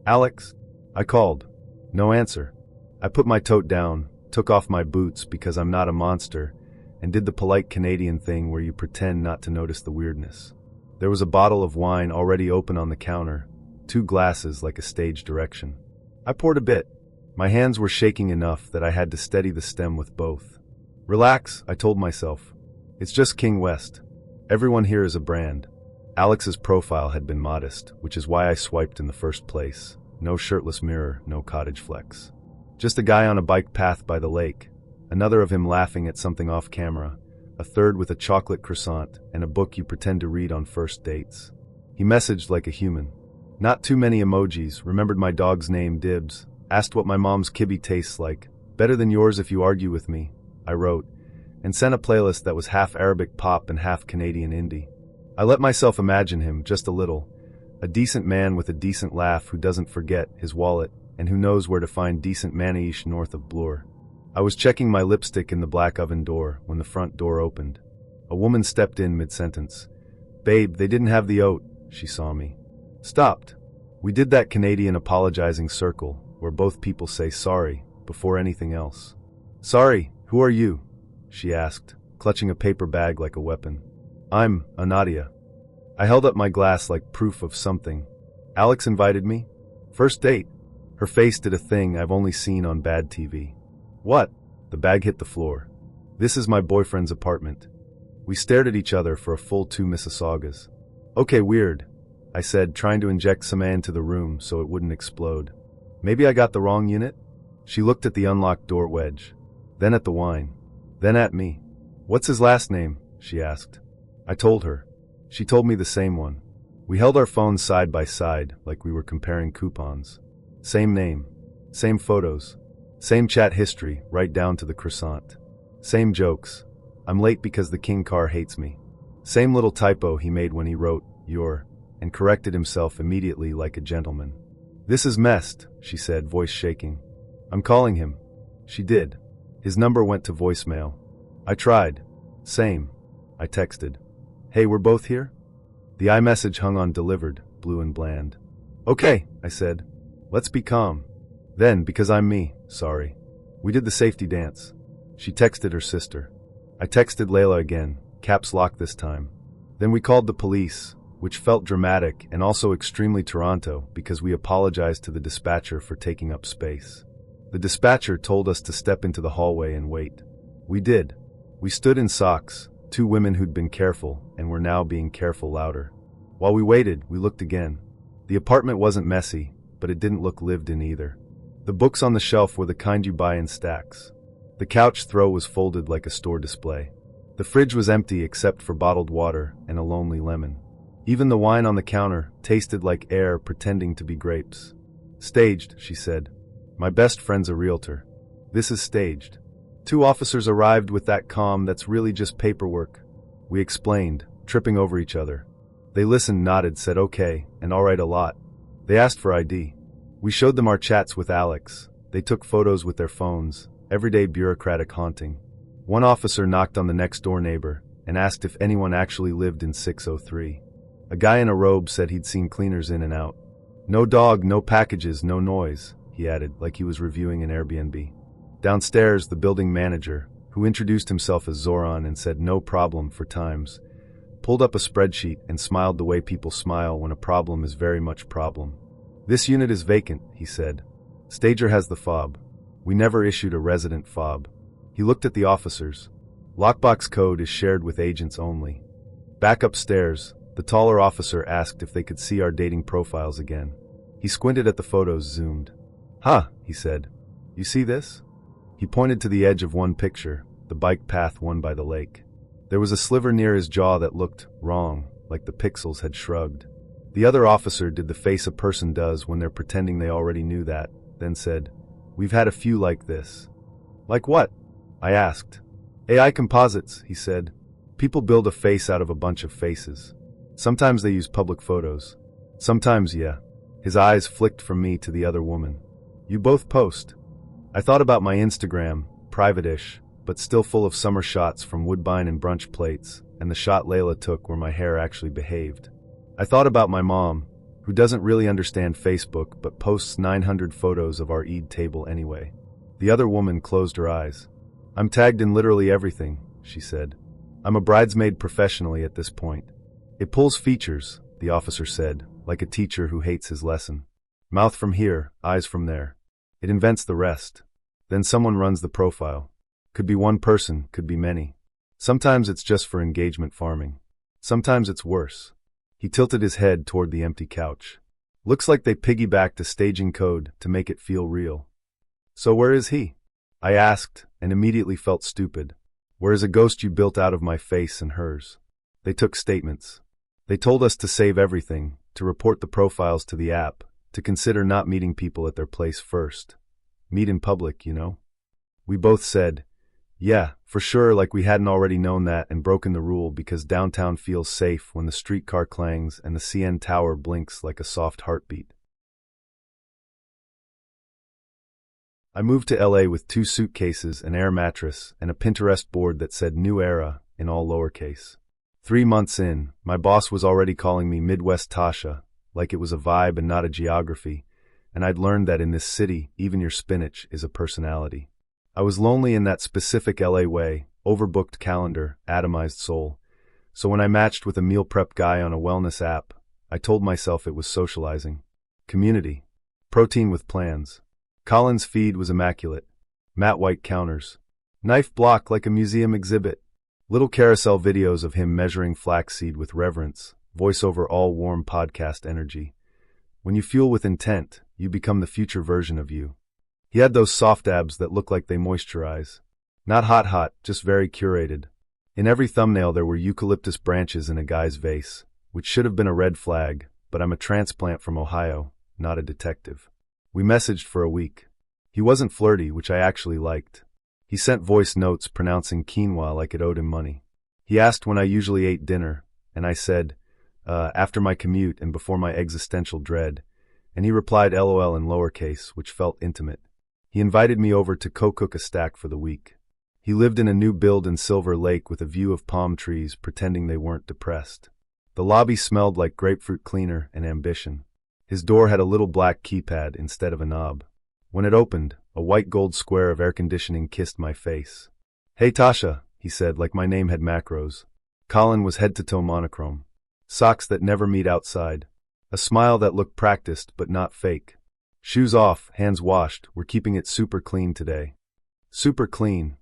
Alex? I called. No answer. I put my tote down, took off my boots because I'm not a monster, and did the polite Canadian thing where you pretend not to notice the weirdness. There was a bottle of wine already open on the counter, 2 glasses like a stage direction. I poured a bit. My hands were shaking enough that I had to steady the stem with both. Relax, I told myself. It's just King West. Everyone here is a brand. Alex's profile had been modest, which is why I swiped in the first place. No shirtless mirror, no cottage flex. Just a guy on a bike path by the lake, another of him laughing at something off camera, a third with a chocolate croissant and a book you pretend to read on first dates. He messaged like a human. Not too many emojis, remembered my dog's name, Dibs, asked what my mom's kibbe tastes like. Better than yours if you argue with me, I wrote, and sent a playlist that was half Arabic pop and half Canadian indie. I let myself imagine him, just a little. A decent man with a decent laugh who doesn't forget his wallet and who knows where to find decent manaish north of Bloor. I was checking my lipstick in the black oven door when the front door opened. A woman stepped in mid-sentence. Babe, they didn't have the oat, she saw me. Stopped. We did that Canadian apologizing circle where both people say sorry before anything else. Sorry, who are you? She asked, clutching a paper bag like a weapon. I'm Nadia. I held up my glass like proof of something. Alex invited me? First date. Her face did a thing I've only seen on bad TV. What? The bag hit the floor. This is my boyfriend's apartment. We stared at each other for a full 2 Mississaugas. Okay, weird, I said, trying to inject some air into the room so it wouldn't explode. Maybe I got the wrong unit? She looked at the unlocked door wedge, then at the wine, then at me. What's his last name? She asked. I told her. She told me the same one. We held our phones side by side like we were comparing coupons. Same name, same photos, same chat history right down to the croissant. Same jokes. I'm late because the king car hates me. Same little typo he made when he wrote, "your," and corrected himself immediately like a gentleman. This is messed, she said, voice shaking. I'm calling him. She did. His number went to voicemail. I tried. Same. I texted. Hey, we're both here? The iMessage hung on delivered, blue and bland. Okay, I said. Let's be calm. Then, because I'm me, sorry. We did the safety dance. She texted her sister. I texted Layla again, caps lock this time. Then we called the police, which felt dramatic and also extremely Toronto because we apologized to the dispatcher for taking up space. The dispatcher told us to step into the hallway and wait. We did. We stood in socks, 2 women who'd been careful and were now being careful louder. While we waited, we looked again. The apartment wasn't messy, but it didn't look lived in either. The books on the shelf were the kind you buy in stacks. The couch throw was folded like a store display. The fridge was empty except for bottled water and a lonely lemon. Even the wine on the counter tasted like air pretending to be grapes. Staged, she said. My best friend's a realtor. This is staged. 2 officers arrived with that calm that's really just paperwork. We explained, tripping over each other. They listened, nodded, said okay, and alright a lot. They asked for ID. We showed them our chats with Alex. They took photos with their phones, everyday bureaucratic haunting. One officer knocked on the next door neighbor and asked if anyone actually lived in 603. A guy in a robe said he'd seen cleaners in and out. No dog, no packages, no noise, he added, like he was reviewing an Airbnb. Downstairs, the building manager, who introduced himself as Zoran and said no problem for times, pulled up a spreadsheet and smiled the way people smile when a problem is very much problem. This unit is vacant, he said. Stager has the fob. We never issued a resident fob. He looked at the officers. Lockbox code is shared with agents only. Back upstairs, the taller officer asked if they could see our dating profiles again. He squinted at the photos zoomed. Huh, he said. You see this? He pointed to the edge of one picture, the bike path one by the lake. There was a sliver near his jaw that looked wrong, like the pixels had shrugged. The other officer did the face a person does when they're pretending they already knew that, then said, We've had a few like this. Like what? I asked. AI composites, he said. People build a face out of a bunch of faces. Sometimes they use public photos. Sometimes, yeah. His eyes flicked from me to the other woman. You both post. I thought about my Instagram, private-ish, but still full of summer shots from Woodbine and brunch plates, and the shot Layla took where my hair actually behaved. I thought about my mom, who doesn't really understand Facebook but posts 900 photos of our Eid table anyway. The other woman closed her eyes. I'm tagged in literally everything, she said. I'm a bridesmaid professionally at this point. It pulls features, the officer said, like a teacher who hates his lesson. Mouth from here, eyes from there. It invents the rest. Then someone runs the profile. Could be one person, could be many. Sometimes it's just for engagement farming. Sometimes it's worse. He tilted his head toward the empty couch. Looks like they piggybacked a staging code to make it feel real. So where is he? I asked, and immediately felt stupid. Where is a ghost you built out of my face and hers? They took statements. They told us to save everything, to report the profiles to the app, to consider not meeting people at their place first. Meet in public, you know? We both said, yeah, for sure, like we hadn't already known that and broken the rule because downtown feels safe when the streetcar clangs and the CN Tower blinks like a soft heartbeat. I moved to LA with 2 suitcases, an air mattress, and a Pinterest board that said New Era in all lowercase. 3 months in, my boss was already calling me Midwest Tasha, like it was a vibe and not a geography, and I'd learned that in this city, even your spinach is a personality. I was lonely in that specific LA way, overbooked calendar, atomized soul. So when I matched with a meal prep guy on a wellness app, I told myself it was socializing. Community. Protein with plans. Colin's feed was immaculate. Matte white counters. Knife block like a museum exhibit. Little carousel videos of him measuring flaxseed with reverence. Voiceover all warm podcast energy. When you fuel with intent, you become the future version of you. He had those soft abs that look like they moisturize. Not hot, just very curated. In every thumbnail there were eucalyptus branches in a guy's vase, which should have been a red flag, but I'm a transplant from Ohio, not a detective. We messaged for a week. He wasn't flirty, which I actually liked. He sent voice notes pronouncing quinoa like it owed him money. He asked when I usually ate dinner, and I said, after my commute and before my existential dread, and he replied LOL in lowercase, which felt intimate. He invited me over to co-cook a stack for the week. He lived in a new build in Silver Lake with a view of palm trees, pretending they weren't depressed. The lobby smelled like grapefruit cleaner and ambition. His door had a little black keypad instead of a knob. When it opened, a white gold square of air conditioning kissed my face. Hey Tasha, he said like my name had macros. Colin was head-to-toe monochrome. Socks that never meet outside. A smile that looked practiced but not fake. Shoes off, hands washed, we're keeping it super clean today. Super clean,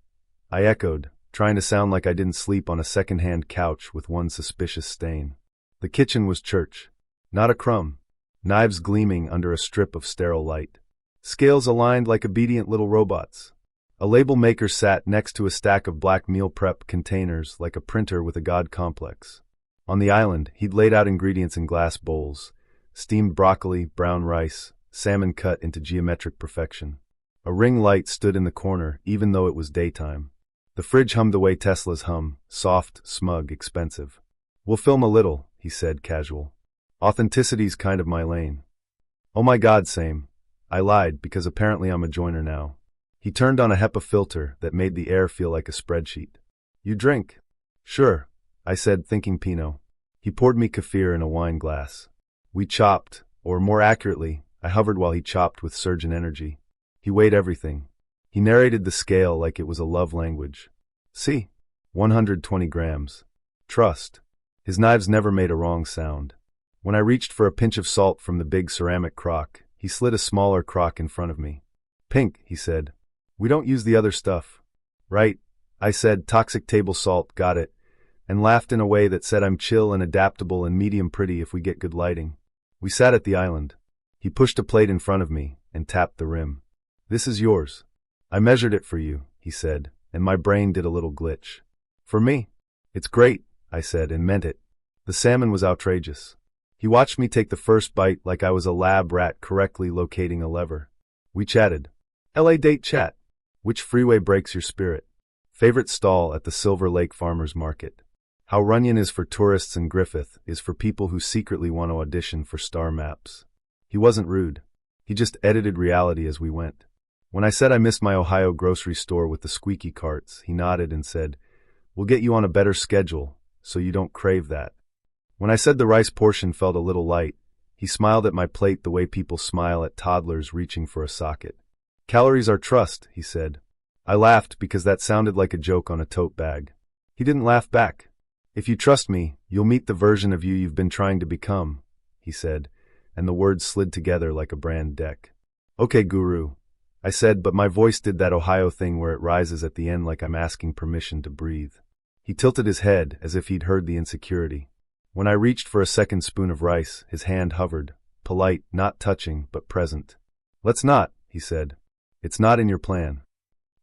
I echoed, trying to sound like I didn't sleep on a second-hand couch with one suspicious stain. The kitchen was church. Not a crumb. Knives gleaming under a strip of sterile light. Scales aligned like obedient little robots. A label maker sat next to a stack of black meal prep containers like a printer with a god complex. On the island, he'd laid out ingredients in glass bowls: steamed broccoli, brown rice, salmon cut into geometric perfection. A ring light stood in the corner, even though it was daytime. The fridge hummed the way Teslas hum, soft, smug, expensive. "We'll film a little," he said, casual. "Authenticity's kind of my lane." "Oh my God, same." I lied, because apparently I'm a joiner now. He turned on a HEPA filter that made the air feel like a spreadsheet. "You drink?" "Sure," I said, thinking Pinot. He poured me kefir in a wine glass. We chopped, or more accurately, I hovered while he chopped with surgeon energy. He weighed everything. He narrated the scale like it was a love language. "See? 120 grams. Trust." His knives never made a wrong sound. When I reached for a pinch of salt from the big ceramic crock, he slid a smaller crock in front of me. "Pink," he said. "We don't use the other stuff." "Right," I said, "toxic table salt, got it," and laughed in a way that said I'm chill and adaptable and medium pretty if we get good lighting. We sat at the island. He pushed a plate in front of me and tapped the rim. "This is yours. I measured it for you," he said, and my brain did a little glitch. "For me?" "It's great," I said, and meant it. The salmon was outrageous. He watched me take the first bite like I was a lab rat correctly locating a lever. We chatted. LA date chat. Which freeway breaks your spirit? Favorite stall at the Silver Lake Farmers Market. How Runyon is for tourists and Griffith is for people who secretly want to audition for star maps. He wasn't rude. He just edited reality as we went. When I said I missed my Ohio grocery store with the squeaky carts, he nodded and said, "We'll get you on a better schedule, so you don't crave that." When I said the rice portion felt a little light, he smiled at my plate the way people smile at toddlers reaching for a socket. "Calories are trust," he said. I laughed because that sounded like a joke on a tote bag. He didn't laugh back. "If you trust me, you'll meet the version of you've been trying to become," he said, and the words slid together like a brand deck. "Okay, guru," I said, but my voice did that Ohio thing where it rises at the end like I'm asking permission to breathe. He tilted his head as if he'd heard the insecurity. When I reached for a second spoon of rice, his hand hovered, polite, not touching, but present. "Let's not," he said. "It's not in your plan."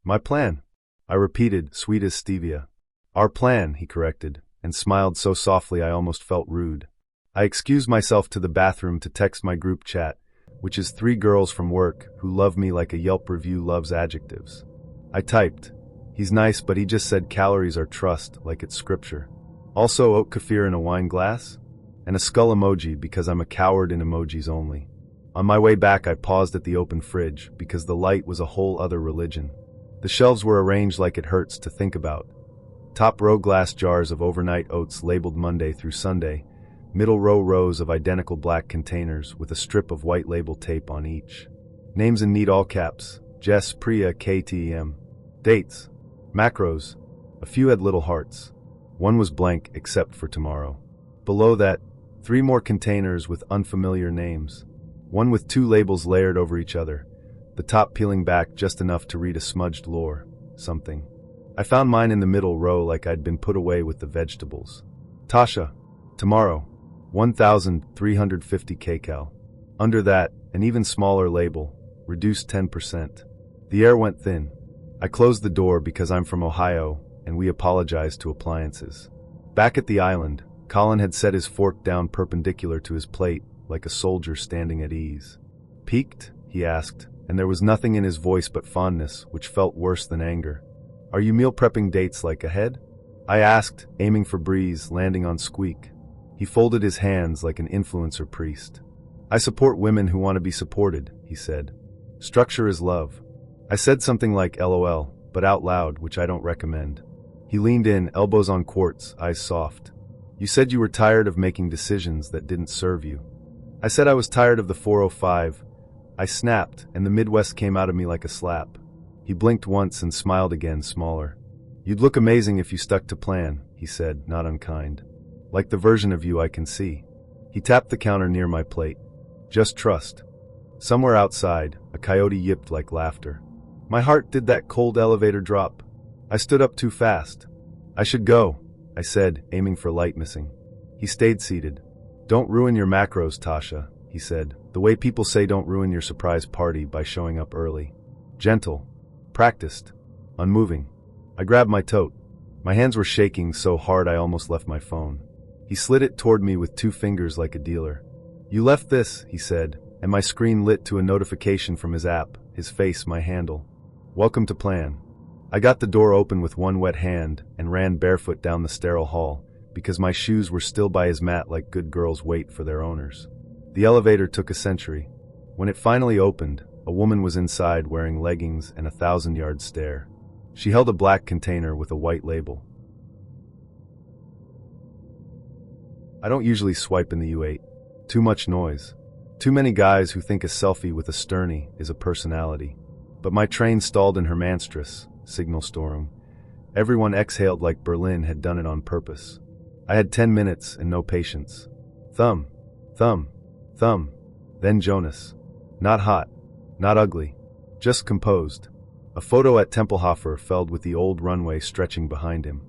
"My plan?" I repeated, sweet as stevia. "Our plan," he corrected, and smiled so softly I almost felt rude. I excused myself to the bathroom to text my group chat, which is 3 girls from work who love me like a Yelp review loves adjectives. I typed, "He's nice, but he just said calories are trust, like it's scripture. Also oat kefir in a wine glass?" And a skull emoji because I'm a coward in emojis only. On my way back I paused at the open fridge because the light was a whole other religion. The shelves were arranged like it hurts to think about. Top row glass jars of overnight oats labeled Monday through Sunday, middle row rows of identical black containers with a strip of white label tape on each. Names in neat all caps: Jess, Priya, KTM. Dates. Macros. A few had little hearts. One was blank except for tomorrow. Below that, 3 more containers with unfamiliar names. One with 2 labels layered over each other, the top peeling back just enough to read a smudged lore, something. I found mine in the middle row like I'd been put away with the vegetables. Tasha. Tomorrow. 1,350 kcal. Under that, an even smaller label, reduced 10%. The air went thin. I closed the door because I'm from Ohio, and we apologized to appliances. Back at the island, Colin had set his fork down perpendicular to his plate, like a soldier standing at ease. "Peaked?" he asked, and there was nothing in his voice but fondness, which felt worse than anger. "Are you meal prepping dates like ahead?" I asked, aiming for breeze, landing on squeak. He folded his hands like an influencer priest. "I support women who want to be supported," he said. "Structure is love." I said something like LOL, but out loud, which I don't recommend. He leaned in, elbows on quartz, eyes soft. "You said you were tired of making decisions that didn't serve you." I said I was tired of the 405. I snapped, and the Midwest came out of me like a slap. He blinked once and smiled again, smaller. "You'd look amazing if you stuck to plan," he said, not unkind. "Like the version of you I can see." He tapped the counter near my plate. "Just trust." Somewhere outside, a coyote yipped like laughter. My heart did that cold elevator drop. I stood up too fast. "I should go," I said, aiming for light missing. He stayed seated. "Don't ruin your macros, Tasha," he said, the way people say don't ruin your surprise party by showing up early. Gentle. Practiced. Unmoving. I grabbed my tote. My hands were shaking so hard I almost left my phone. He slid it toward me with 2 fingers like a dealer. "You left this," he said, and my screen lit to a notification from his app, his face my handle. "Welcome to plan." I got the door open with one wet hand and ran barefoot down the sterile hall, because my shoes were still by his mat like good girls wait for their owners. The elevator took a century. When it finally opened, a woman was inside wearing leggings and a 1,000-yard stare. She held a black container with a white label. I don't usually swipe in the U8. Too much noise. Too many guys who think a selfie with a sternie is a personality. But my train stalled in Hermanstrasse, signal storm. Everyone exhaled like Berlin had done it on purpose. I had 10 minutes and no patience. Thumb, thumb, thumb. Then Jonas. Not hot, not ugly, just composed. A photo at Tempelhofer felled with the old runway stretching behind him.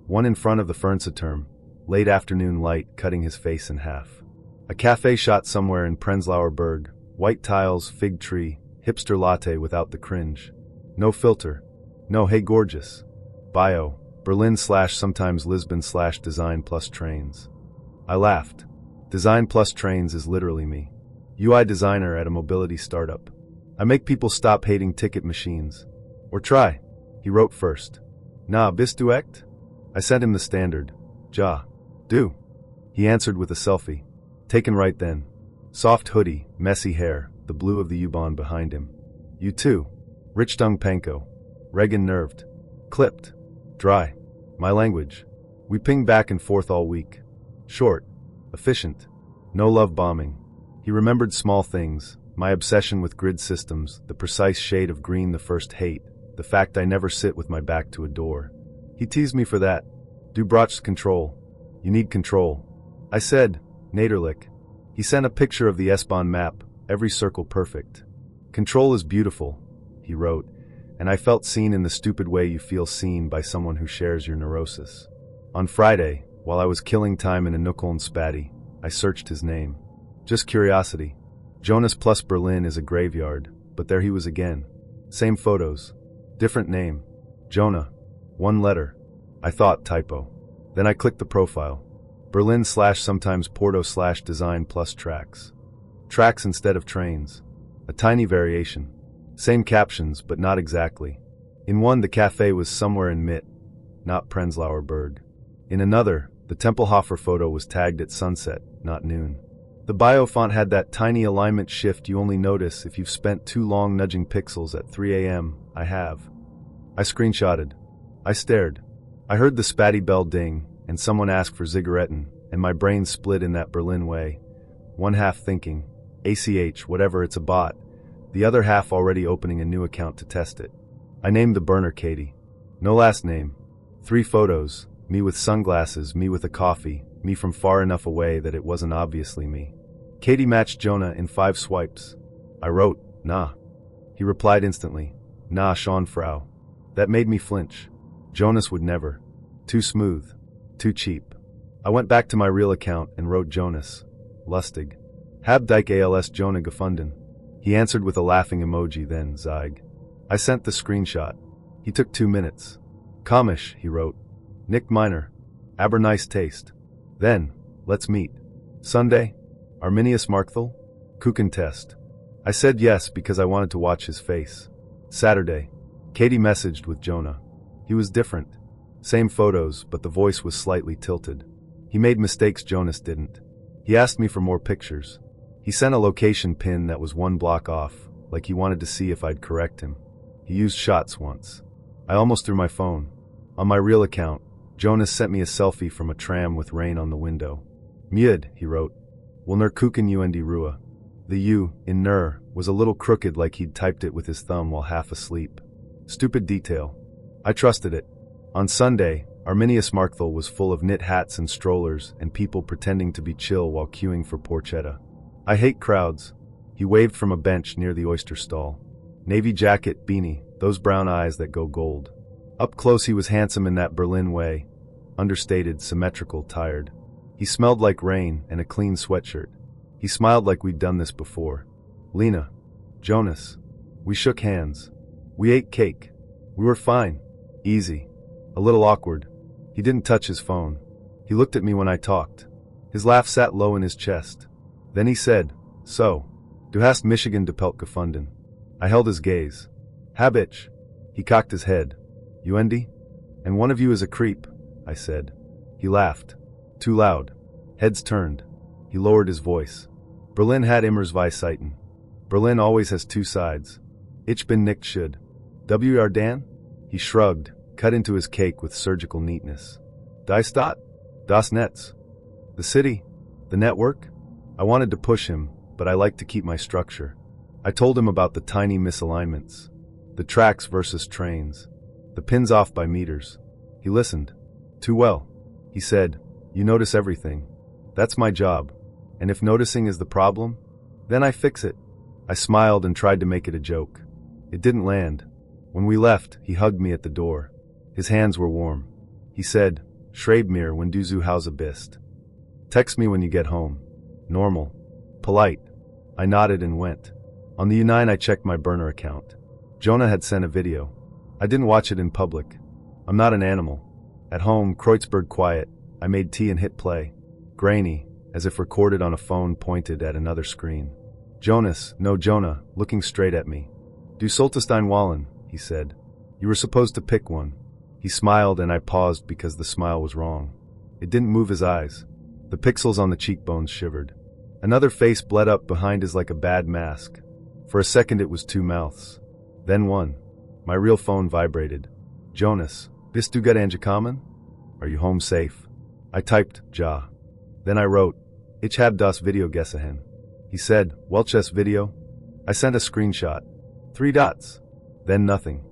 One in front of the Fernsehturm, late afternoon light cutting his face in half. A cafe shot somewhere in Prenzlauer Berg, white tiles, fig tree, hipster latte without the cringe. No filter. No hey gorgeous. Bio, Berlin/sometimes Lisbon/design plus trains. I laughed. Design plus trains is literally me. UI designer at a mobility startup. I make people stop hating ticket machines. Or try. He wrote first. "Na, bist du echt?" I sent him the standard. "Ja. Du." He answered with a selfie. Taken right then. Soft hoodie, messy hair, the blue of the U-Bahn behind him. "You too." Richtung Pankow. Reagan nerved. Clipped. Dry. My language. We ping back and forth all week. Short. Efficient. No love bombing. He remembered small things, my obsession with grid systems, the precise shade of green the first hate, the fact I never sit with my back to a door. He teased me for that. "Du brauchst control. You need control." I said, "Naderlich." He sent a picture of the S-Bahn map, every circle perfect. "Control is beautiful," he wrote, and I felt seen in the stupid way you feel seen by someone who shares your neurosis. On Friday, while I was killing time in a Nuckeln Spatty, I searched his name. Just curiosity. Jonas plus Berlin is a graveyard, but there he was again. Same photos. Different name. Jonah. 1 letter. I thought typo. Then I clicked the profile. Berlin/sometimes Porto/design plus tracks. Tracks instead of trains. A tiny variation. Same captions, but not exactly. In one, the cafe was somewhere in Mitte, not Prenzlauer Berg. In another, the Tempelhofer photo was tagged at sunset, not noon. The bio font had that tiny alignment shift you only notice if you've spent too long nudging pixels at 3 a.m. I have. I screenshotted. I stared. I heard the spatty bell ding, and someone asked for Zigaretten, and my brain split in that Berlin way. One half thinking, ACH, whatever, it's a bot. The other half already opening a new account to test it. I named the burner Katie. No last name. 3 photos, me with sunglasses, me with a coffee, me from far enough away that it wasn't obviously me. Katie matched Jonah in 5 swipes. I wrote, "Nah." He replied instantly, "Nah, schon Frau." That made me flinch. Jonas would never. Too smooth. Too cheap. I went back to my real account and wrote Jonas. Lustig. Hab dich als Jonah gefunden. He answered with a laughing emoji, then Zeig. I sent the screenshot. He took 2 minutes. Komisch, he wrote. Nicht meiner. Aber nice taste. Then, let's meet. Sunday? Arminius Markthal? Kuchentest. I said yes because I wanted to watch his face. Saturday. Katie messaged with Jonah. He was different. Same photos, but the voice was slightly tilted. He made mistakes Jonas didn't. He asked me for more pictures. He sent a location pin that was 1 block off, like he wanted to see if I'd correct him. He used shots once. I almost threw my phone. On my real account, Jonas sent me a selfie from a tram with rain on the window. Mjud, he wrote. Wilner kuchen und die Ruhe. The U, in Nur, was a little crooked like he'd typed it with his thumb while half asleep. Stupid detail. I trusted it. On Sunday, Arminius Markthal was full of knit hats and strollers and people pretending to be chill while queuing for porchetta. I hate crowds. He waved from a bench near the oyster stall. Navy jacket, beanie, those brown eyes that go gold. Up close he was handsome in that Berlin way. Understated, symmetrical, tired. He smelled like rain and a clean sweatshirt. He smiled like we'd done this before. Lena. Jonas. We shook hands. We ate cake. We were fine. Easy. A little awkward. He didn't touch his phone. He looked at me when I talked, His laugh sat low in his chest. Then he said, "So, du hast Michigan Depelt gefunden." I held his gaze. "Habich." He cocked his head. "You Endy? And one of you is a creep," I said. He laughed. Too loud. Heads turned. He lowered his voice. "Berlin hat immer zwei Seiten. Berlin always has two sides. Ich bin nicht schuld. W.R. Dan?" He shrugged, cut into his cake with surgical neatness. "Die Stadt? Das Netz? The city? The network?" I wanted to push him, but I like to keep my structure. I told him about the tiny misalignments. The tracks versus trains. The pins off by meters. He listened. Too well. He said, "You notice everything. That's my job. And if noticing is the problem, then I fix it." I smiled and tried to make it a joke. It didn't land. When we left, he hugged me at the door. His hands were warm. He said, "Schreib mir, wenn du zu Hause bist. Text me when you get home." Normal. Polite. I nodded and went. On the U9 I checked my burner account. Jonah had sent a video. I didn't watch it in public. I'm not an animal. At home, Kreuzberg quiet. I made tea and hit play. Grainy, as if recorded on a phone pointed at another screen. Jonas, no Jonah, looking straight at me. "Du solltest einwählen," he said. "You were supposed to pick one." He smiled and I paused because the smile was wrong. It didn't move his eyes. The pixels on the cheekbones shivered. Another face bled up behind his like a bad mask. For a second it was two mouths. Then one. My real phone vibrated. "Jonas, bist du gut angekommen? Are you home safe?" I typed, "Ja." Then I wrote, "Ich hab das Video gesehen." He said, "Welches video?" I sent a screenshot. 3 dots. Then nothing.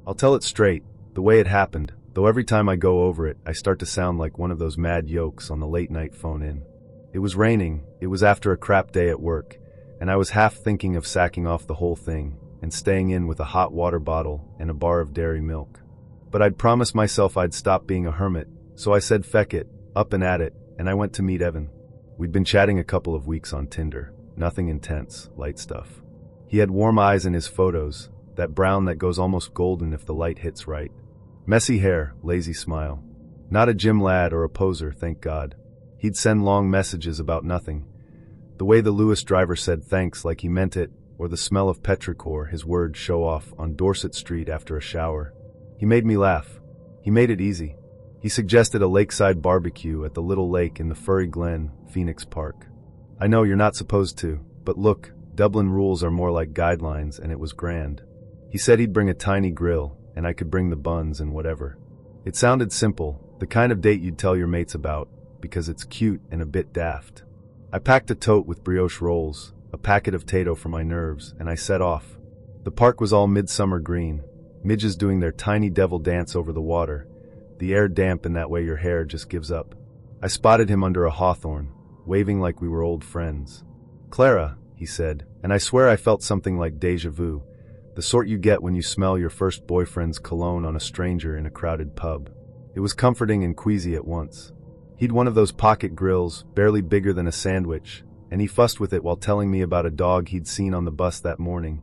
I'll tell it straight, the way it happened, though every time I go over it, I start to sound like one of those mad yokes on the late-night phone-in. It was raining, it was after a crap day at work, and I was half thinking of sacking off the whole thing and staying in with a hot water bottle and a bar of dairy milk. But I'd promised myself I'd stop being a hermit, so I said feck it, up and at it, and I went to meet Evan. We'd been chatting a couple of weeks on Tinder, nothing intense, light stuff. He had warm eyes in his photos, that brown that goes almost golden if the light hits right. Messy hair, lazy smile. Not a gym lad or a poser, thank God. He'd send long messages about nothing. The way the Lewis driver said thanks like he meant it, or the smell of petrichor his words show off on Dorset Street after a shower. He made me laugh. He made it easy. He suggested a lakeside barbecue at the little lake in the Furry Glen, Phoenix Park. I know you're not supposed to, but look, Dublin rules are more like guidelines and it was grand. He said he'd bring a tiny grill, and I could bring the buns and whatever. It sounded simple, the kind of date you'd tell your mates about, because it's cute and a bit daft. I packed a tote with brioche rolls, a packet of Tato for my nerves, and I set off. The park was all midsummer green, midges doing their tiny devil dance over the water, the air damp in that way your hair just gives up. I spotted him under a hawthorn, waving like we were old friends. "Clara," he said, and I swear I felt something like déjà vu, the sort you get when you smell your first boyfriend's cologne on a stranger in a crowded pub. It was comforting and queasy at once. He'd one of those pocket grills, barely bigger than a sandwich, and he fussed with it while telling me about a dog he'd seen on the bus that morning,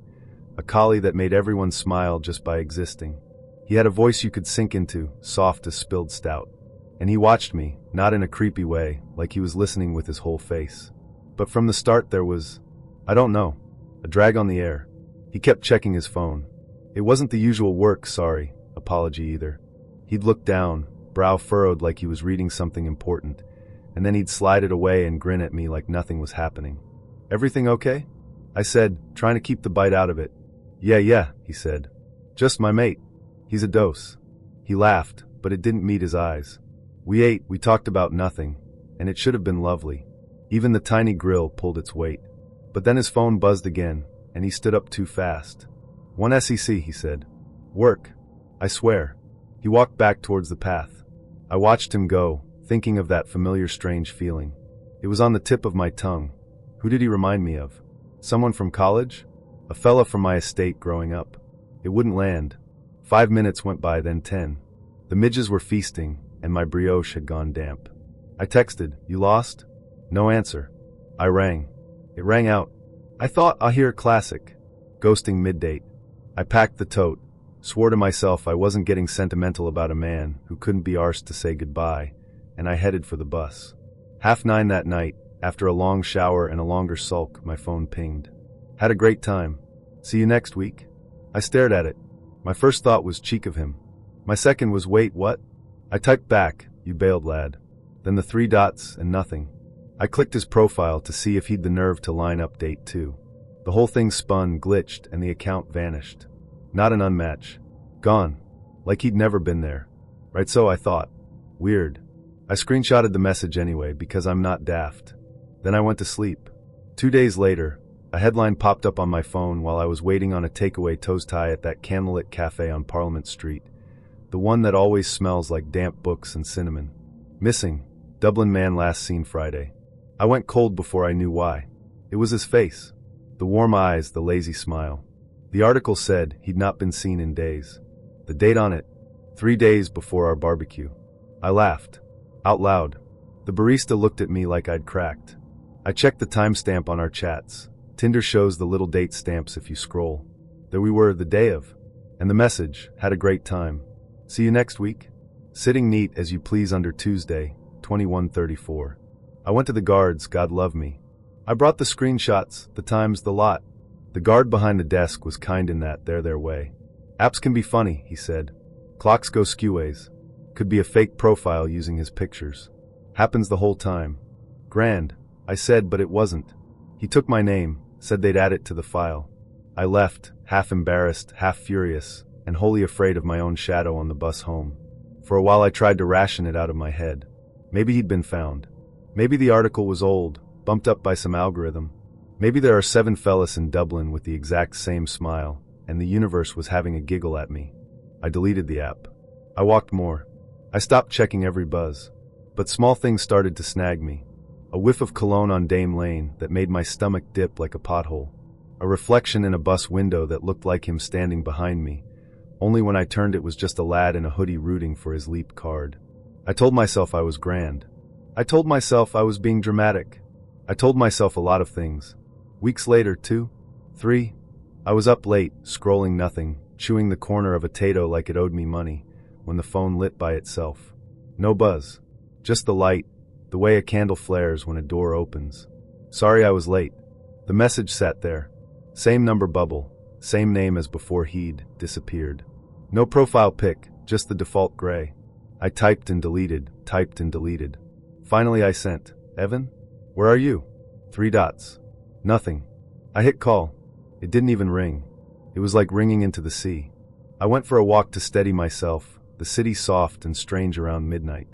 a collie that made everyone smile just by existing. He had a voice you could sink into, soft as spilled stout. And he watched me, not in a creepy way, like he was listening with his whole face. But from the start there was, I don't know, a drag on the air. He kept checking his phone. It wasn't the usual work, sorry, apology either. He'd look down, brow furrowed like he was reading something important, and then he'd slide it away and grin at me like nothing was happening. "Everything okay?" I said, trying to keep the bite out of it. Yeah, he said. "Just my mate. He's a dose." He laughed, but it didn't meet his eyes. We ate, we talked about nothing, and it should have been lovely. Even the tiny grill pulled its weight. But then his phone buzzed again, and he stood up too fast. "One SEC, he said. "Work. I swear." He walked back towards the path. I watched him go, thinking of that familiar strange feeling. It was on the tip of my tongue. Who did he remind me of? Someone from college? A fella from my estate growing up. It wouldn't land. 5 minutes went by, then 10. The midges were feasting, and my brioche had gone damp. I texted, "You lost?" No answer. I rang. It rang out. I thought, I'll hear a classic. Ghosting mid-date. I packed the tote, Swore to myself I wasn't getting sentimental about a man who couldn't be arsed to say goodbye, and I headed for the bus. 9:30 that night, after a long shower and a longer sulk, my phone pinged. Had a great time. See you next week? I stared at it. My first thought was cheek of him. My second was wait, what? I typed back, you bailed lad. Then the 3 dots and nothing. I clicked his profile to see if he'd the nerve to line up date 2. The whole thing spun, glitched, and the account vanished. Not an unmatch. Gone. Like he'd never been there. Right, so I thought. Weird. I screenshotted the message anyway because I'm not daft. Then I went to sleep. 2 days later, a headline popped up on my phone while I was waiting on a takeaway toast tie at that candlelit cafe on Parliament Street. The one that always smells like damp books and cinnamon. Missing. Dublin man last seen Friday. I went cold before I knew why. It was his face. The warm eyes, the lazy smile. The article said he'd not been seen in days. The date on it, 3 days before our barbecue. I laughed. Out loud. The barista looked at me like I'd cracked. I checked the timestamp on our chats. Tinder shows the little date stamps if you scroll. There we were, the day of. And the message, had a great time. See you next week. Sitting neat as you please under Tuesday, 21:34. I went to the guards, God love me. I brought the screenshots, the times, the lot. The guard behind the desk was kind in that they're their way. Apps can be funny, he said. Clocks go skewways. Could be a fake profile using his pictures. Happens the whole time. Grand, I said, but it wasn't. He took my name, said they'd add it to the file. I left, half embarrassed, half furious, and wholly afraid of my own shadow on the bus home. For a while I tried to ration it out of my head. Maybe he'd been found. Maybe the article was old, bumped up by some algorithm. Maybe there are 7 fellas in Dublin with the exact same smile, and the universe was having a giggle at me. I deleted the app. I walked more. I stopped checking every buzz. But small things started to snag me. A whiff of cologne on Dame Lane that made my stomach dip like a pothole. A reflection in a bus window that looked like him standing behind me. Only when I turned it was just a lad in a hoodie rooting for his Leap card. I told myself I was grand. I told myself I was being dramatic. I told myself a lot of things. Weeks later, 2, 3, I was up late, scrolling nothing, chewing the corner of a tato like it owed me money, when the phone lit by itself. No buzz. Just the light, the way a candle flares when a door opens. Sorry I was late. The message sat there. Same number bubble, same name as before he'd disappeared. No profile pic, just the default gray. I typed and deleted, typed and deleted. Finally I sent, Evan? Where are you? 3 dots. Nothing. I hit call. It didn't even ring. It was like ringing into the sea. I went for a walk to steady myself, the city soft and strange around midnight.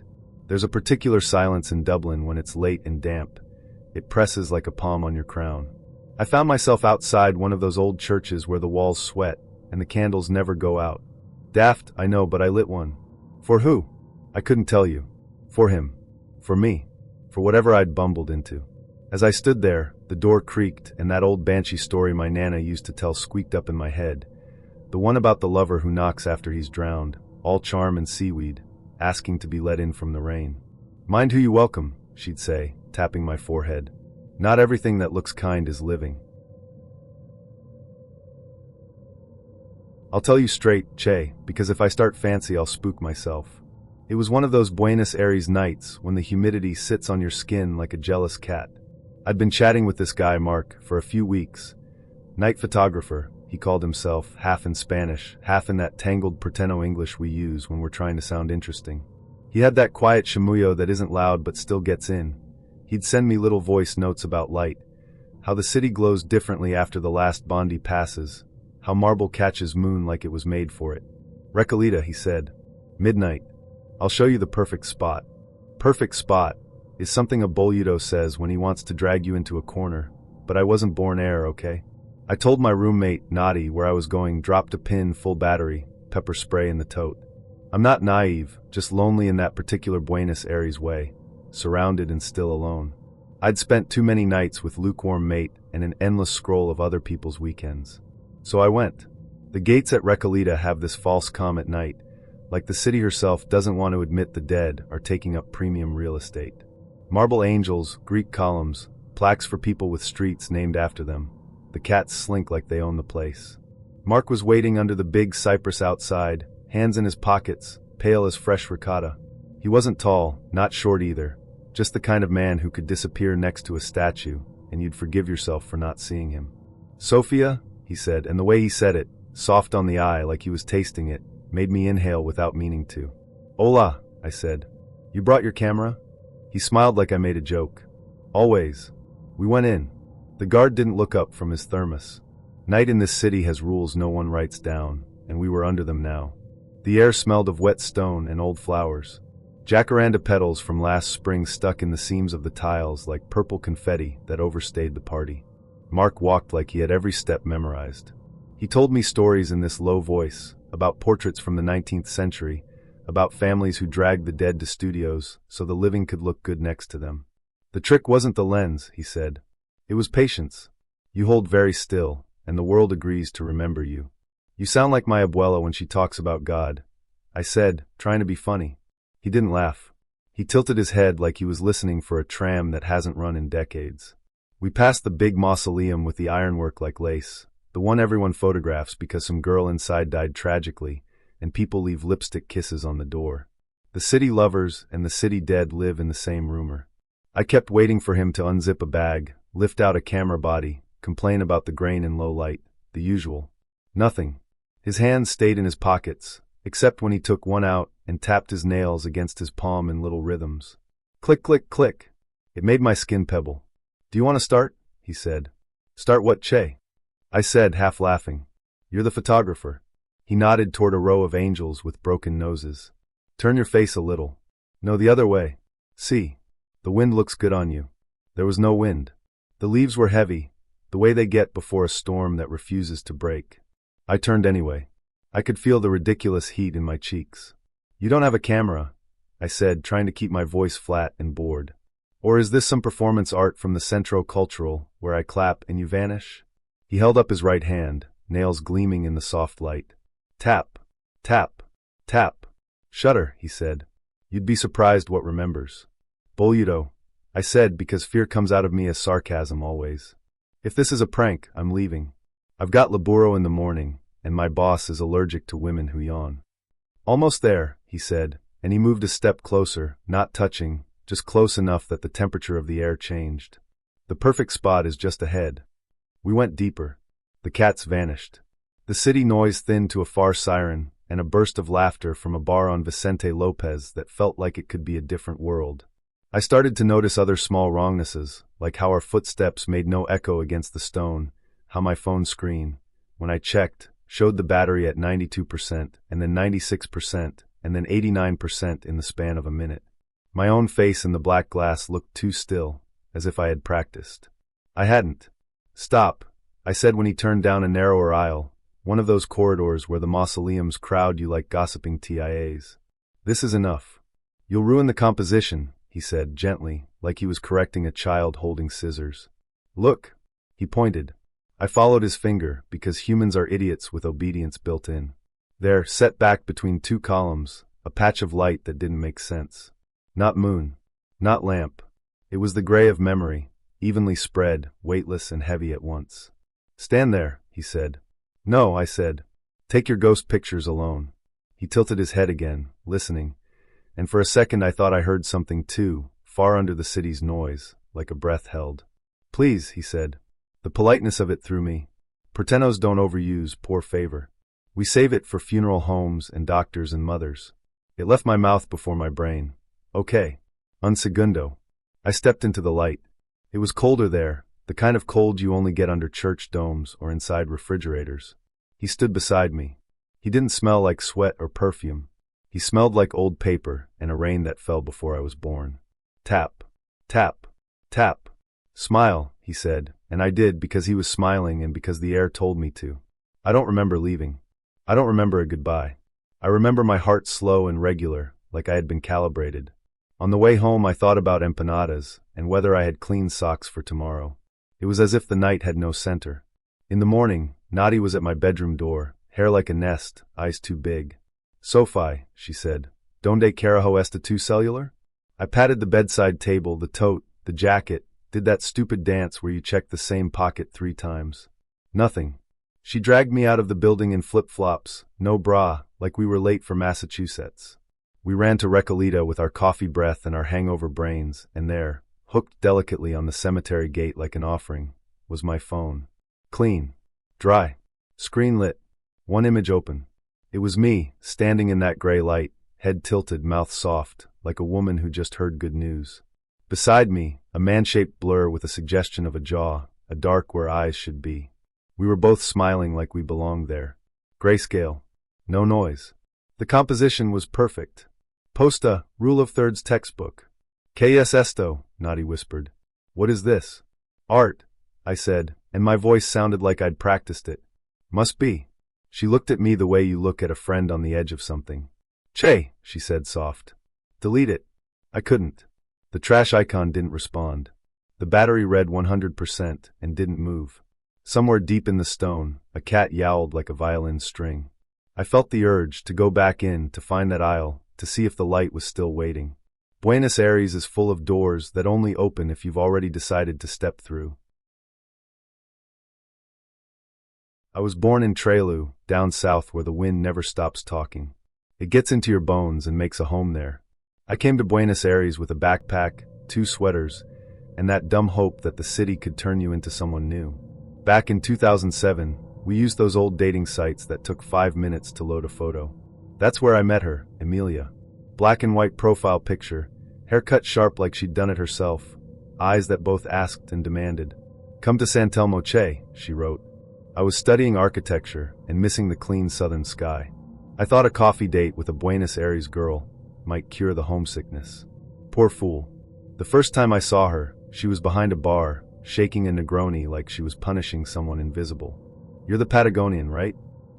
There's a particular silence in Dublin when it's late and damp. It presses like a palm on your crown. I found myself outside one of those old churches where the walls sweat and the candles never go out. Daft, I know, but I lit one. For who? I couldn't tell you. For him. For me. For whatever I'd bumbled into. As I stood there, the door creaked and that old banshee story my Nana used to tell squeaked up in my head. The one about the lover who knocks after he's drowned, all charm and seaweed, asking to be let in from the rain. Mind who you welcome, she'd say, tapping my forehead. Not everything that looks kind is living. I'll tell you straight, Che, because if I start fancy I'll spook myself. It was one of those Buenos Aires nights when the humidity sits on your skin like a jealous cat. I'd been chatting with this guy, Mark, for a few weeks. Night photographer, he called himself, half in Spanish, half in that tangled pretendo English we use when we're trying to sound interesting. He had that quiet chamullo that isn't loud but still gets in. He'd send me little voice notes about light, how the city glows differently after the last Bondi passes, how marble catches moon like it was made for it. Recoleta, he said. Midnight. I'll show you the perfect spot. Perfect spot is something a boludo says when he wants to drag you into a corner, but I wasn't born heir, okay? I told my roommate, Noddy, where I was going, dropped a pin, full battery, pepper spray in the tote. I'm not naive, just lonely in that particular Buenos Aires way, surrounded and still alone. I'd spent too many nights with lukewarm mate and an endless scroll of other people's weekends. So I went. The gates at Recoleta have this false calm at night, like the city herself doesn't want to admit the dead are taking up premium real estate. Marble angels, Greek columns, plaques for people with streets named after them. The cats slink like they own the place. Mark was waiting under the big cypress outside, hands in his pockets, pale as fresh ricotta. He wasn't tall, not short either, just the kind of man who could disappear next to a statue, and you'd forgive yourself for not seeing him. "Sophia?" he said, and the way he said it, soft on the eye like he was tasting it, made me inhale without meaning to. "Hola," I said. "You brought your camera?" He smiled like I made a joke. "Always." We went in. The guard didn't look up from his thermos. Night in this city has rules no one writes down, and we were under them now. The air smelled of wet stone and old flowers. Jacaranda petals from last spring stuck in the seams of the tiles like purple confetti that overstayed the party. Mark walked like he had every step memorized. He told me stories in this low voice, about portraits from the 19th century, about families who dragged the dead to studios so the living could look good next to them. "The trick wasn't the lens," he said. "It was patience. You hold very still, and the world agrees to remember you. You sound like my abuela when she talks about God," I said, trying to be funny. He didn't laugh. He tilted his head like he was listening for a tram that hasn't run in decades. We passed the big mausoleum with the ironwork like lace, the one everyone photographs because some girl inside died tragically, and people leave lipstick kisses on the door. The city lovers and the city dead live in the same rumor. I kept waiting for him to unzip a bag, lift out a camera body, complain about the grain in low light, the usual. Nothing. His hands stayed in his pockets, except when he took one out and tapped his nails against his palm in little rhythms. Click, click, click. It made my skin pebble. "Do you want to start?" he said. "Start what, Che?" I said, half laughing. "You're the photographer." He nodded toward a row of angels with broken noses. "Turn your face a little. No, the other way. See. The wind looks good on you." There was no wind. The leaves were heavy, the way they get before a storm that refuses to break. I turned anyway. I could feel the ridiculous heat in my cheeks. "You don't have a camera," I said, trying to keep my voice flat and bored. "Or is this some performance art from the Centro Cultural, where I clap and you vanish?" He held up his right hand, nails gleaming in the soft light. "Tap, tap, tap. Shutter," he said. "You'd be surprised what remembers." "Boludo," I said, because fear comes out of me as sarcasm always. "If this is a prank, I'm leaving. I've got laburo in the morning, and my boss is allergic to women who yawn." "Almost there," he said, and he moved a step closer, not touching, just close enough that the temperature of the air changed. "The perfect spot is just ahead." We went deeper. The cats vanished. The city noise thinned to a far siren, and a burst of laughter from a bar on Vicente Lopez that felt like it could be a different world. I started to notice other small wrongnesses, like how our footsteps made no echo against the stone, how my phone screen, when I checked, showed the battery at 92%, and then 96%, and then 89% in the span of a minute. My own face in the black glass looked too still, as if I had practiced. I hadn't. "Stop," I said when he turned down a narrower aisle, one of those corridors where the mausoleums crowd you like gossiping TIAs. "This is enough. You'll ruin the composition," he said gently, like he was correcting a child holding scissors. "Look." He pointed. I followed his finger, because humans are idiots with obedience built in. There, set back between two columns, a patch of light that didn't make sense. Not moon. Not lamp. It was the gray of memory, evenly spread, weightless and heavy at once. "Stand there," he said. "No," I said. "Take your ghost pictures alone." He tilted his head again, listening, and for a second I thought I heard something too, far under the city's noise, like a breath held. "Please," he said. The politeness of it threw me. Portenos don't overuse poor favor. We save it for funeral homes and doctors and mothers. It left my mouth before my brain. "Okay. Un segundo." I stepped into the light. It was colder there, the kind of cold you only get under church domes or inside refrigerators. He stood beside me. He didn't smell like sweat or perfume. He smelled like old paper and a rain that fell before I was born. "Tap, tap, tap. Smile," he said, and I did because he was smiling and because the air told me to. I don't remember leaving. I don't remember a goodbye. I remember my heart slow and regular, like I had been calibrated. On the way home I thought about empanadas and whether I had clean socks for tomorrow. It was as if the night had no center. In the morning, Nadi was at my bedroom door, hair like a nest, eyes too big. "Sophie," she said, "donde carajo está tu cellular?" I patted the bedside table, the tote, the jacket, did that stupid dance where you check the same pocket 3 times. "Nothing." She dragged me out of the building in flip-flops, no bra, like we were late for Massachusetts. We ran to Recoleta with our coffee breath and our hangover brains, and there, hooked delicately on the cemetery gate like an offering, was my phone. Clean. Dry. Screen lit. One image open. It was me, standing in that gray light, head tilted, mouth soft, like a woman who just heard good news. Beside me, a man-shaped blur with a suggestion of a jaw, a dark where eyes should be. We were both smiling like we belonged there. Grayscale. No noise. The composition was perfect. Posta, rule of thirds textbook. ¿Qué es esto? Naughty whispered. What is this? Art, I said, and my voice sounded like I'd practiced it. Must be. She looked at me the way you look at a friend on the edge of something. Che, she said soft. Delete it. I couldn't. The trash icon didn't respond. The battery read 100% and didn't move. Somewhere deep in the stone, a cat yowled like a violin string. I felt the urge to go back in to find that aisle, to see if the light was still waiting. Buenos Aires is full of doors that only open if you've already decided to step through. I was born in Trelew, down south where the wind never stops talking. It gets into your bones and makes a home there. I came to Buenos Aires with a backpack, 2 sweaters, and that dumb hope that the city could turn you into someone new. Back in 2007, we used those old dating sites that took 5 minutes to load a photo. That's where I met her, Emilia. Black and white profile picture, haircut sharp like she'd done it herself, eyes that both asked and demanded. Come to San Telmo, Che, she wrote. I was studying architecture and missing the clean southern sky. I thought a coffee date with a Buenos Aires girl might cure the homesickness. Poor fool. The first time I saw her, she was behind a bar, shaking a Negroni like she was punishing someone invisible. You're the Patagonian, right?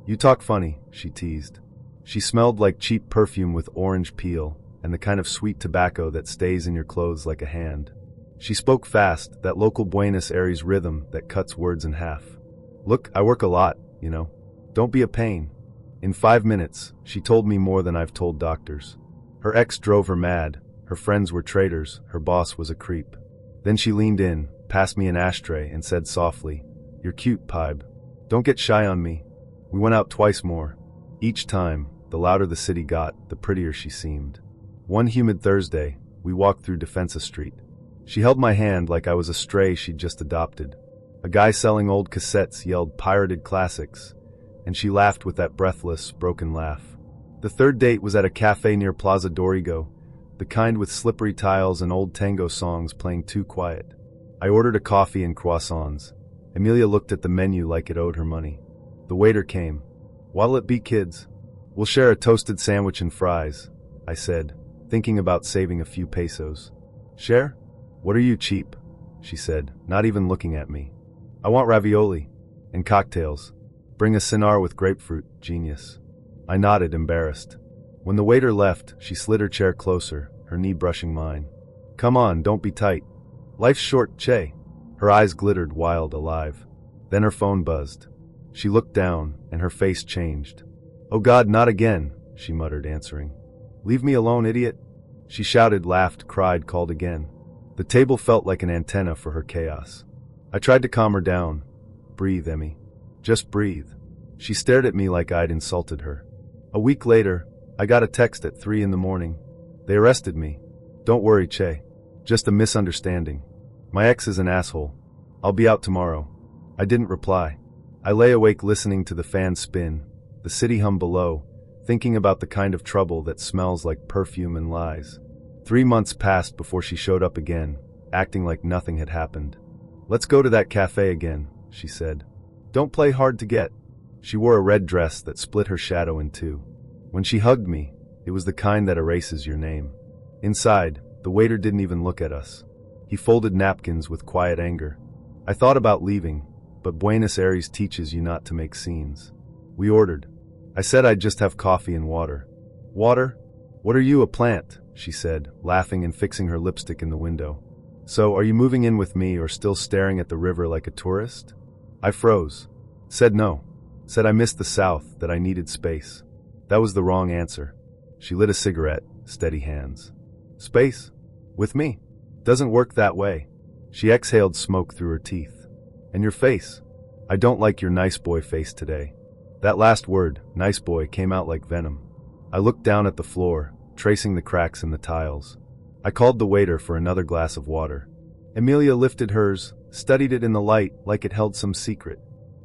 You talk funny, she teased. She smelled like cheap perfume with orange peel and the kind of sweet tobacco that stays in your clothes like a hand. She spoke fast, that local Buenos Aires rhythm that cuts words in half. Look, I work a lot, you know. Don't be a pain. In 5 minutes, she told me more than I've told doctors. Her ex drove her mad, her friends were traitors, her boss was a creep. Then she leaned in, passed me an ashtray, and said softly, You're cute, Pibe. Don't get shy on me. We went out twice more. Each time, the louder the city got, the prettier she seemed. One humid Thursday, we walked through Defensa Street. She held my hand like I was a stray she'd just adopted. A guy selling old cassettes yelled pirated classics, and she laughed with that breathless, broken laugh. The third date was at a cafe near Plaza Dorigo, the kind with slippery tiles and old tango songs playing too quiet. I ordered a coffee and croissants. Emilia looked at the menu like it owed her money. The waiter came. What'll it be, kids? We'll share a toasted sandwich and fries, I said, thinking about saving a few pesos. Share? What are you, cheap? She said, not even looking at me. I want ravioli. And cocktails. Bring a Cynar with grapefruit, genius. I nodded, embarrassed. When the waiter left, she slid her chair closer, her knee brushing mine. Come on, don't be tight. Life's short, Che. Her eyes glittered, wild, alive. Then her phone buzzed. She looked down, and her face changed. Oh God, not again, she muttered, answering. Leave me alone, idiot. She shouted, laughed, cried, called again. The table felt like an antenna for her chaos. I tried to calm her down. Breathe, Emmy. Just breathe. She stared at me like I'd insulted her. A week later, I got a text at 3 a.m. They arrested me. Don't worry, Che. Just a misunderstanding. My ex is an asshole. I'll be out tomorrow. I didn't reply. I lay awake listening to the fan spin, the city hum below, thinking about the kind of trouble that smells like perfume and lies. 3 months passed before she showed up again, acting like nothing had happened. Let's go to that cafe again, she said. Don't play hard to get. She wore a red dress that split her shadow in two. When she hugged me, it was the kind that erases your name. Inside, the waiter didn't even look at us. He folded napkins with quiet anger. I thought about leaving, but Buenos Aires teaches you not to make scenes. We ordered. I said I'd just have coffee and water. Water? What are you, a plant? She said, laughing and fixing her lipstick in the window. So, are you moving in with me or still staring at the river like a tourist? I froze. Said no. Said I missed the South, that I needed space. That was the wrong answer. She lit a cigarette, steady hands. Space? With me? Doesn't work that way. She exhaled smoke through her teeth. And your face? I don't like your nice boy face today. That last word, nice boy, came out like venom. I looked down at the floor, tracing the cracks in the tiles. I called the waiter for another glass of water. Emilia lifted hers, studied it in the light like it held some secret.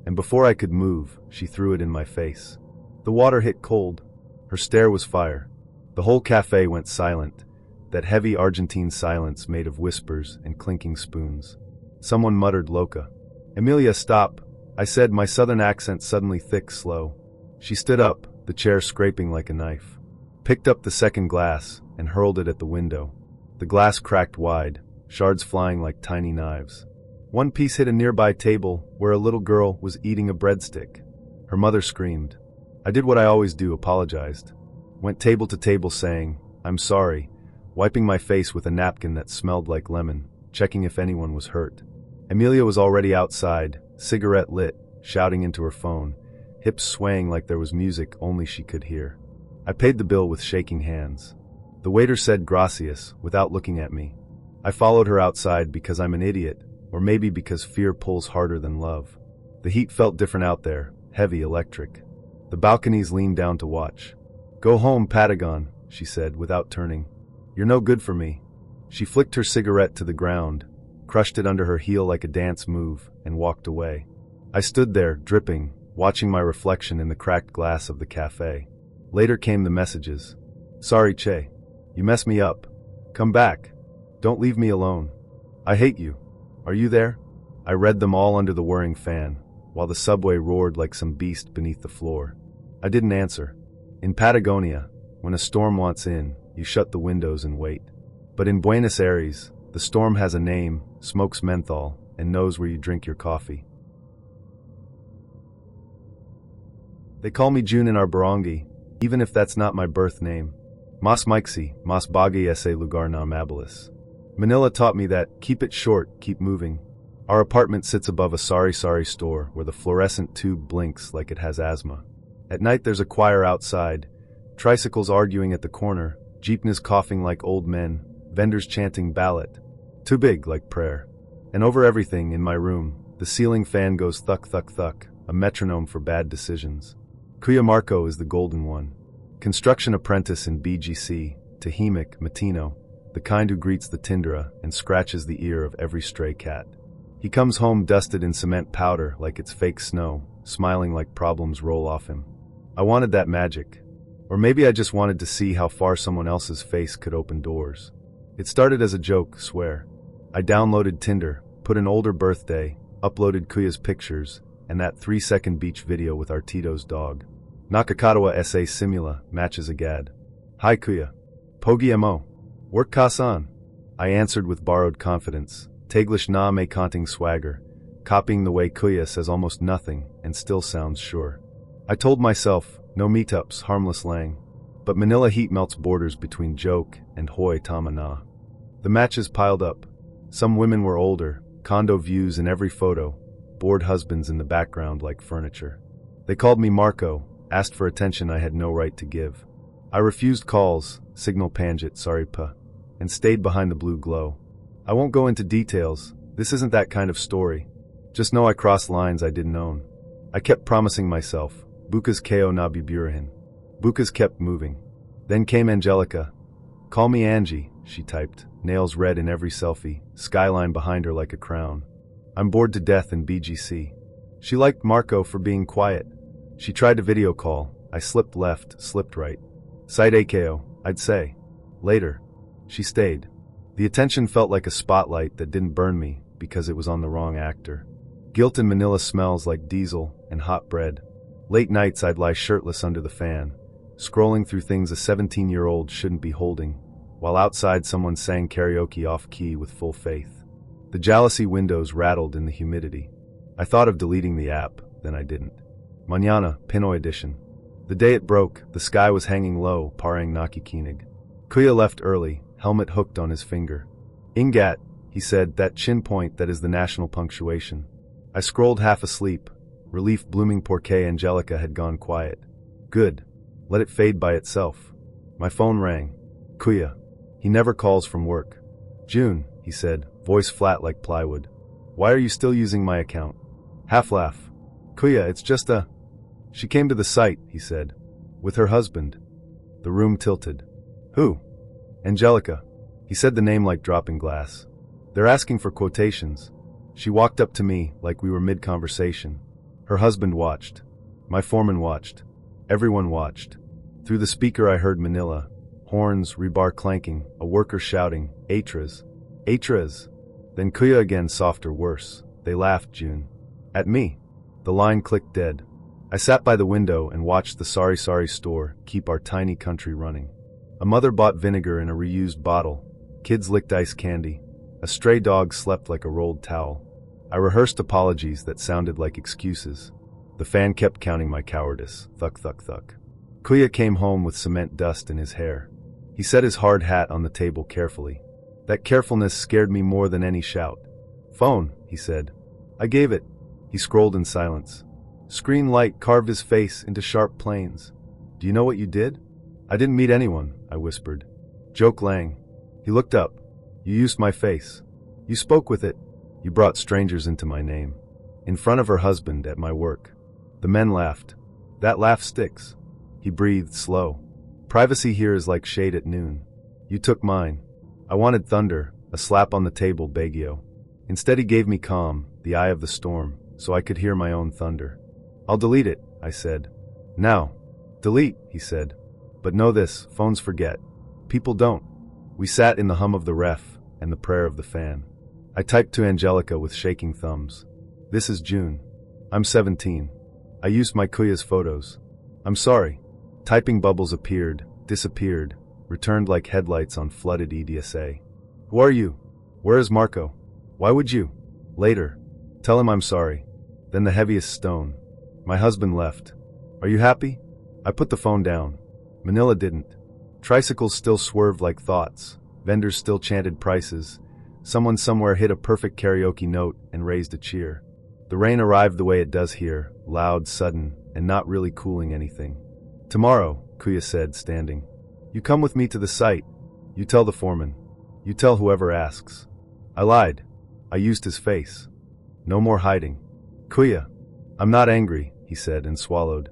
And before I could move, she threw it in my face. The water hit cold. Her stare was fire. The whole cafe went silent, that heavy Argentine silence made of whispers and clinking spoons. Someone muttered "Loca." "Emilia, stop," I said, my southern accent suddenly thick, slow. She stood up, the chair scraping like a knife, picked up the second glass, and hurled it at the window. The glass cracked wide, shards flying like tiny knives. One piece hit a nearby table where a little girl was eating a breadstick. Her mother screamed. I did what I always do, apologized. Went table to table saying, "I'm sorry," wiping my face with a napkin that smelled like lemon, checking if anyone was hurt. Emilia was already outside, cigarette lit, shouting into her phone, hips swaying like there was music only she could hear. I paid the bill with shaking hands. The waiter said gracias without looking at me. I followed her outside because I'm an idiot, or maybe because fear pulls harder than love. The heat felt different out there, heavy, electric. The balconies leaned down to watch. "Go home, Patagon," she said without turning. "You're no good for me." She flicked her cigarette to the ground, crushed it under her heel like a dance move, and walked away. I stood there, dripping, watching my reflection in the cracked glass of the cafe. Later came the messages. "Sorry, Che. You messed me up. Come back. Don't leave me alone. I hate you. Are you there?" I read them all under the whirring fan, while the subway roared like some beast beneath the floor. I didn't answer. In Patagonia, when a storm wants in, you shut the windows and wait. But in Buenos Aires, the storm has a name, smokes menthol, and knows where you drink your coffee. They call me June in our barangay, even if that's not my birth name. Mas Mixi, mas bagay ese lugar na amabilis. Manila taught me that, keep it short, keep moving. Our apartment sits above a sari-sari store where the fluorescent tube blinks like it has asthma. At night there's a choir outside, tricycles arguing at the corner, jeepneys coughing like old men, vendors chanting ballot. Too big like prayer. And over everything in my room, the ceiling fan goes thuk thuk thuk, a metronome for bad decisions. Kuya Marco is the golden one. Construction apprentice in BGC, Tahimic, Matino, the kind who greets the Tindera and scratches the ear of every stray cat. He comes home dusted in cement powder like it's fake snow, smiling like problems roll off him. I wanted that magic. Or maybe I just wanted to see how far someone else's face could open doors. It started as a joke, swear. I downloaded Tinder, put an older birthday, uploaded Kuya's pictures, and that 3-second beach video with Artito's dog. Nakakatawa sa simula, matches agad. "Hi Kuya. Pogi mo. Work kasan?" I answered with borrowed confidence, Taglish na may konting swagger, copying the way Kuya says almost nothing and still sounds sure. I told myself, no meetups, harmless lang. But Manila heat melts borders between joke and hoy tama na. The matches piled up. Some women were older, condo views in every photo, bored husbands in the background like furniture. They called me Marco, asked for attention I had no right to give. I refused calls, signal panjit, sorry pa, and stayed behind the blue glow. I won't go into details, this isn't that kind of story. Just know I crossed lines I didn't own. I kept promising myself, bukas ko na biburahin. Bukas kept moving. Then came Angelica. "Call me Angie," she typed, nails red in every selfie, skyline behind her like a crown. I'm bored to death in BGC. She liked Marco for being quiet. She tried to video call. I slipped left, slipped right. Side AKO, I'd say. Later. She stayed. The attention felt like a spotlight that didn't burn me because it was on the wrong actor. Guilt in Manila smells like diesel and hot bread. Late nights I'd lie shirtless under the fan, scrolling through things a 17-year-old shouldn't be holding, while outside someone sang karaoke off-key with full faith. The jealousy windows rattled in the humidity. I thought of deleting the app, then I didn't. Mañana, Pinoy edition. The day it broke, the sky was hanging low, parang nakikinig. Kuya left early, helmet hooked on his finger. "Ingat," he said, that chin point that is the national punctuation. I scrolled half asleep, relief blooming porque Angelica had gone quiet. Good. Let it fade by itself. My phone rang. Kuya. He never calls from work. "June," he said, voice flat like plywood. "Why are you still using my account?" Half laugh. Kuya, it's just a... She came to the site, he said. With her husband. The room tilted. Who? Angelica. He said the name like dropping glass. They're asking for quotations. She walked up to me like we were mid-conversation. Her husband watched. My foreman watched. Everyone watched. Through the speaker I heard Manila. Horns, rebar clanking, a worker shouting, Atras. Atras. Then Kuya again, softer, worse. They laughed, June. At me. The line clicked dead. I sat by the window and watched the Sorry Sorry store keep our tiny country running. A mother bought vinegar in a reused bottle. Kids licked ice candy. A stray dog slept like a rolled towel. I rehearsed apologies that sounded like excuses. The fan kept counting my cowardice. Thuck, thuck, thuck. Kuya came home with cement dust in his hair. He set his hard hat on the table carefully. That carefulness scared me more than any shout. Phone, he said. I gave it. He scrolled in silence. Screen light carved his face into sharp planes. Do you know what you did? I didn't meet anyone, I whispered. Joke Lang. He looked up. You used my face. You spoke with it. You brought strangers into my name. In front of her husband at my work. The men laughed. That laugh sticks. He breathed slow. Privacy here is like shade at noon. You took mine. I wanted thunder, a slap on the table, Baguio. Instead he gave me calm, the eye of the storm, so I could hear my own thunder. I'll delete it, I said. Now. Delete, he said. But know this, phones forget. People don't. We sat in the hum of the ref and the prayer of the fan. I typed to Angelica with shaking thumbs. This is June. I'm 17. I used my Kuya's photos. I'm sorry. Typing bubbles appeared, disappeared, returned like headlights on flooded EDSA. Who are you? Where is Marco? Why would you? Later. Tell him I'm sorry. Then the heaviest stone. My husband left. Are you happy? I put the phone down. Manila didn't. Tricycles still swerved like thoughts. Vendors still chanted prices. Someone somewhere hit a perfect karaoke note and raised a cheer. The rain arrived the way it does here, loud, sudden, and not really cooling anything. Tomorrow, Kuya said, standing. You come with me to the site. You tell the foreman. You tell whoever asks. I lied. I used his face. No more hiding. Kuya. I'm not angry, he said and swallowed.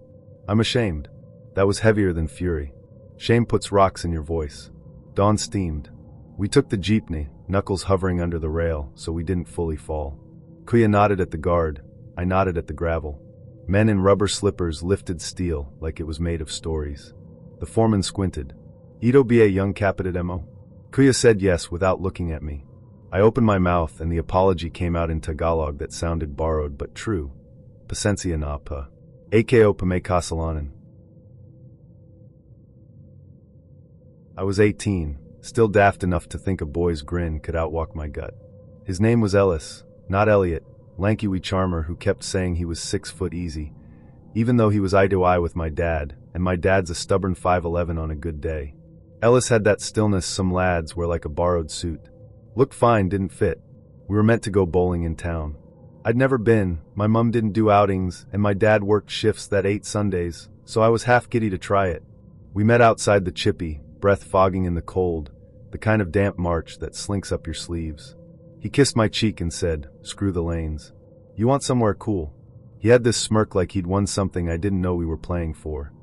I'm ashamed. That was heavier than fury. Shame puts rocks in your voice. Dawn steamed. We took the jeepney, knuckles hovering under the rail, so we didn't fully fall. Kuya nodded at the guard. I nodded at the gravel. Men in rubber slippers lifted steel like it was made of stories. The foreman squinted. Ito be a young capitad mo? Kuya said yes without looking at me. I opened my mouth and the apology came out in Tagalog that sounded borrowed but true. Pasensya na pa. Ako pa may kasalanan. I was 18, still daft enough to think a boy's grin could outwalk my gut. His name was Ellis, not Elliot, lanky wee charmer who kept saying he was 6 foot easy, even though he was eye to eye with my dad, and my dad's a stubborn 5'11" on a good day. Ellis had that stillness some lads wear like a borrowed suit. Looked fine, didn't fit. We were meant to go bowling in town. I'd never been, my mum didn't do outings, and my dad worked shifts that 8 Sundays, so I was half giddy to try it. We met outside the chippy, breath fogging in the cold, the kind of damp March that slinks up your sleeves. He kissed my cheek and said, screw the lanes. You want somewhere cool? He had this smirk like he'd won something I didn't know we were playing for.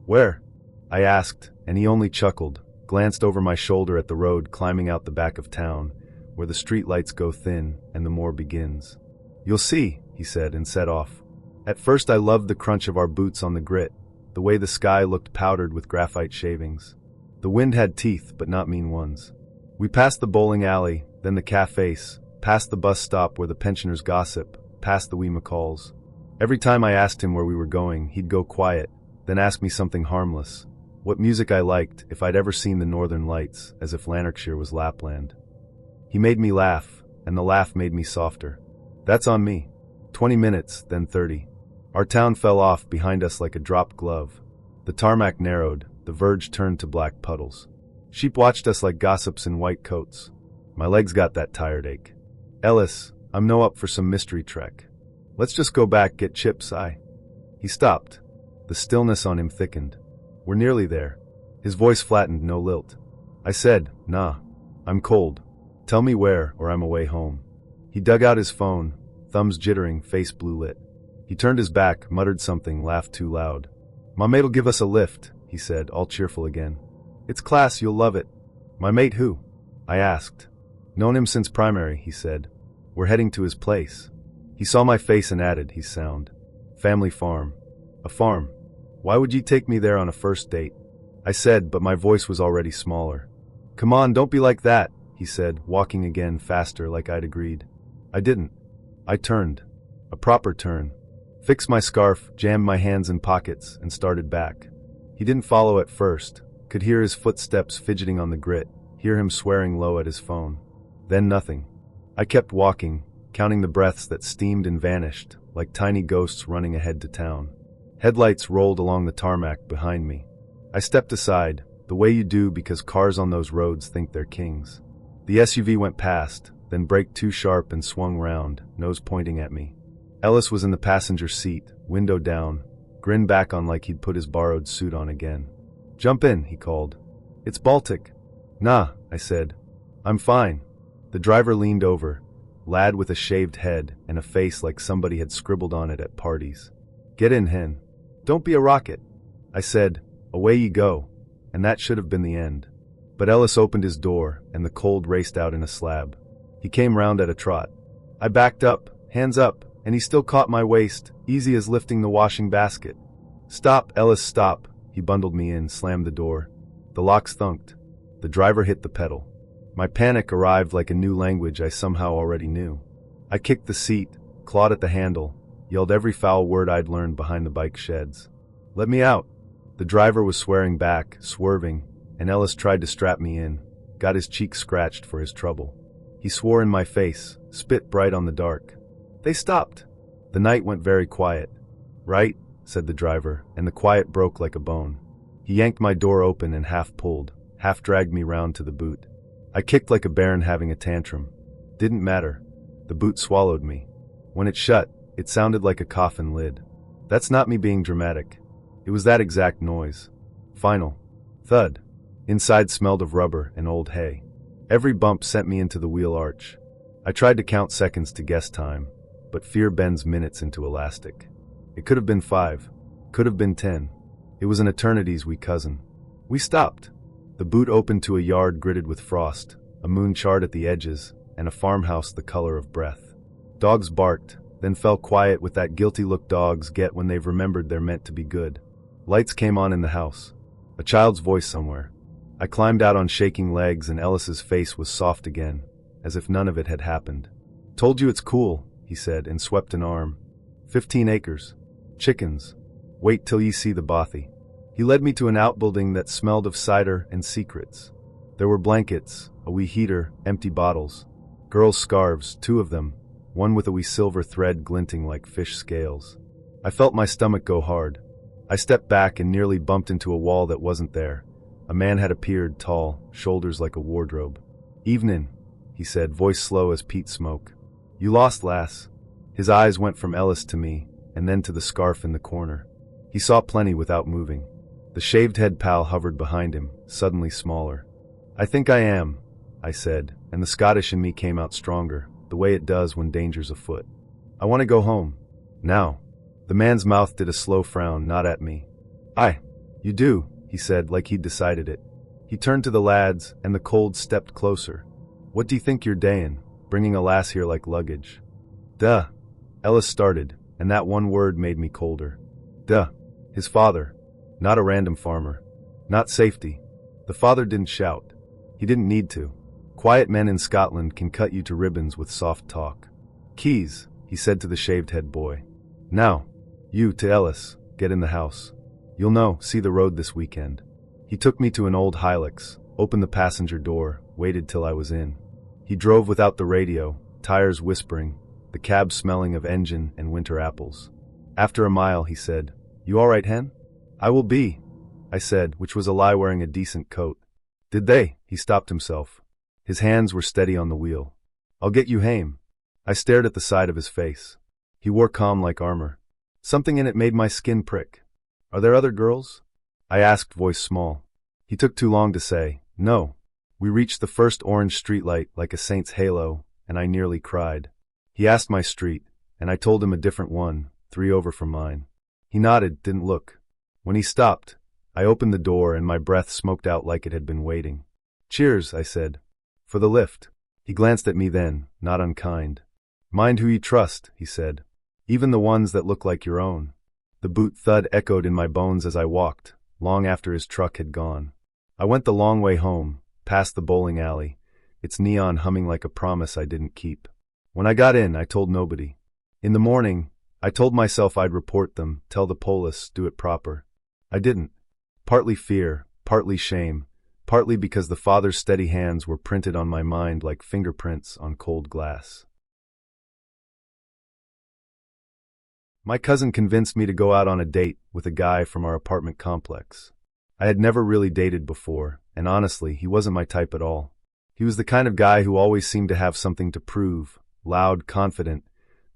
Where? I asked, and he only chuckled, glanced over my shoulder at the road climbing out the back of town, where the street lights go thin and the moor begins. You'll see, he said and set off. At first I loved the crunch of our boots on the grit, the way the sky looked powdered with graphite shavings. The wind had teeth, but not mean ones. We passed the bowling alley, then the cafes, past the bus stop where the pensioners gossip, past the wee McCalls. Every time I asked him where we were going, he'd go quiet, then ask me something harmless. What music I liked, if I'd ever seen the Northern Lights, as if Lanarkshire was Lapland. He made me laugh, and the laugh made me softer. That's on me. 20 minutes, then 30. Our town fell off behind us like a dropped glove. The tarmac narrowed, the verge turned to black puddles. Sheep watched us like gossips in white coats. My legs got that tired ache. Ellis, I'm no up for some mystery trek. Let's just go back, get chips, He stopped. The stillness on him thickened. We're nearly there. His voice flattened, no lilt. I said, nah. I'm cold. Tell me where, or I'm away home. He dug out his phone, thumbs jittering, face blue lit. He turned his back, muttered something, laughed too loud. "My mate'll give us a lift," he said, all cheerful again. "It's class, you'll love it." "My mate who?" I asked. "Known him since primary," he said. "We're heading to his place." He saw my face and added, his sound. "Family farm." "A farm? Why would ye take me there on a first date?" I said, but my voice was already smaller. "Come on, don't be like that," he said, walking again faster like I'd agreed. I didn't. I turned. A proper turn. Fixed my scarf, jammed my hands in pockets, and started back. He didn't follow at first. Could hear his footsteps fidgeting on the grit, hear him swearing low at his phone. Then nothing. I kept walking, counting the breaths that steamed and vanished, like tiny ghosts running ahead to town. Headlights rolled along the tarmac behind me. I stepped aside, the way you do because cars on those roads think they're kings. The SUV went past, then braked too sharp and swung round, nose pointing at me. Ellis was in the passenger seat, window down, grin back on like he'd put his borrowed suit on again. "Jump in," he called. "It's Baltic." "Nah," I said. "I'm fine." The driver leaned over, lad with a shaved head and a face like somebody had scribbled on it at parties. "Get in, hen. Don't be a rocket." I said, "Away ye go," and that should have been the end. But Ellis opened his door, and the cold raced out in a slab. He came round at a trot. I backed up, hands up, and he still caught my waist, easy as lifting the washing basket. "Stop, Ellis, stop." He bundled me in, slammed the door. The locks thunked. The driver hit the pedal. My panic arrived like a new language I somehow already knew. I kicked the seat, clawed at the handle, yelled every foul word I'd learned behind the bike sheds. "Let me out." The driver was swearing back, swerving, and Ellis tried to strap me in, got his cheek scratched for his trouble. He swore in my face, spit bright on the dark. They stopped. The night went very quiet. "Right," said the driver, and the quiet broke like a bone. He yanked my door open and half pulled, half dragged me round to the boot. I kicked like a bairn having a tantrum. Didn't matter. The boot swallowed me. When it shut, it sounded like a coffin lid. That's not me being dramatic. It was that exact noise. Final. Thud. Inside smelled of rubber and old hay. Every bump sent me into the wheel arch. I tried to count seconds to guess time, but fear bends minutes into elastic. It could have been 5. Could have been 10. It was an eternity's wee cousin. We stopped. The boot opened to a yard gritted with frost, a moon charred at the edges, and a farmhouse the color of breath. Dogs barked, then fell quiet with that guilty look dogs get when they've remembered they're meant to be good. Lights came on in the house. A child's voice somewhere. I climbed out on shaking legs and Ellis's face was soft again, as if none of it had happened. "Told you it's cool," he said and swept an arm. 15 acres. Chickens. Wait till ye see the bothy. He led me to an outbuilding that smelled of cider and secrets. There were blankets, a wee heater, empty bottles. Girls' scarves, 2 of them, one with a wee silver thread glinting like fish scales. I felt my stomach go hard. I stepped back and nearly bumped into a wall that wasn't there. A man had appeared, tall, shoulders like a wardrobe. "Evenin'," he said, voice slow as peat smoke. "You lost, lass." His eyes went from Ellis to me, and then to the scarf in the corner. He saw plenty without moving. The shaved head pal hovered behind him, suddenly smaller. "I think I am," I said, and the Scottish in me came out stronger, the way it does when danger's afoot. "I want to go home. Now." The man's mouth did a slow frown, not at me. "Aye, you do," he said, like he'd decided it. He turned to the lads, and the cold stepped closer. "What do you think you're dayin', bringing a lass here like luggage?" "Duh." Ellis started, and that one word made me colder. "Duh. His father. Not a random farmer. Not safety." The father didn't shout. He didn't need to. Quiet men in Scotland can cut you to ribbons with soft talk. "Keys," he said to the shaved head boy. "Now, you, to Ellis, get in the house. You'll know, see the road this weekend." He took me to an old Hilux, opened the passenger door, waited till I was in. He drove without the radio, tires whispering, the cab smelling of engine and winter apples. After a mile, he said, "You all right, hen?" "I will be," I said, which was a lie wearing a decent coat. "Did they?" He stopped himself. His hands were steady on the wheel. "I'll get you hame." I stared at the side of his face. He wore calm like armor. Something in it made my skin prick. "Are there other girls?" I asked, voice small. He took too long to say, "No." We reached the first orange streetlight like a saint's halo, and I nearly cried. He asked my street, and I told him a different one, 3 over from mine. He nodded, didn't look. When he stopped, I opened the door and my breath smoked out like it had been waiting. "Cheers," I said. "For the lift." He glanced at me then, not unkind. "Mind who you trust," he said. "Even the ones that look like your own." The boot thud echoed in my bones as I walked, long after his truck had gone. I went the long way home, past the bowling alley, its neon humming like a promise I didn't keep. When I got in, I told nobody. In the morning, I told myself I'd report them, tell the police, do it proper. I didn't. Partly fear, partly shame, partly because the father's steady hands were printed on my mind like fingerprints on cold glass. My cousin convinced me to go out on a date with a guy from our apartment complex. I had never really dated before, and honestly, he wasn't my type at all. He was the kind of guy who always seemed to have something to prove, loud, confident,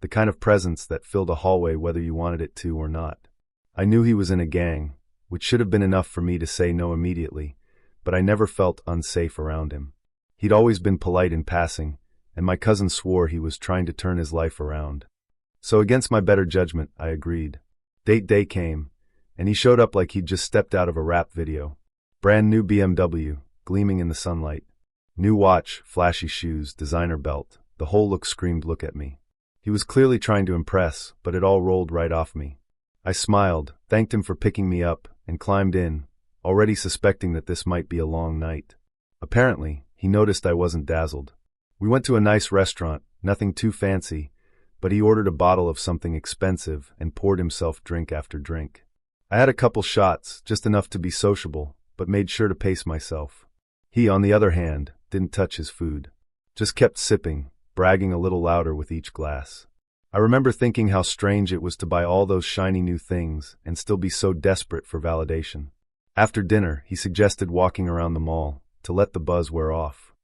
the kind of presence that filled a hallway whether you wanted it to or not. I knew he was in a gang, which should have been enough for me to say no immediately, but I never felt unsafe around him. He'd always been polite in passing, and my cousin swore he was trying to turn his life around. So against my better judgment, I agreed. Date day came, and he showed up like he'd just stepped out of a rap video. Brand new BMW, gleaming in the sunlight. New watch, flashy shoes, designer belt. The whole look screamed, "Look at me." He was clearly trying to impress, but it all rolled right off me. I smiled, thanked him for picking me up, and climbed in, already suspecting that this might be a long night. Apparently, he noticed I wasn't dazzled. We went to a nice restaurant, nothing too fancy, but he ordered a bottle of something expensive and poured himself drink after drink. I had a couple shots, just enough to be sociable, but made sure to pace myself. He, on the other hand, didn't touch his food. Just kept sipping, bragging a little louder with each glass. I remember thinking how strange it was to buy all those shiny new things and still be so desperate for validation. After dinner, he suggested walking around the mall, to let the buzz wear off.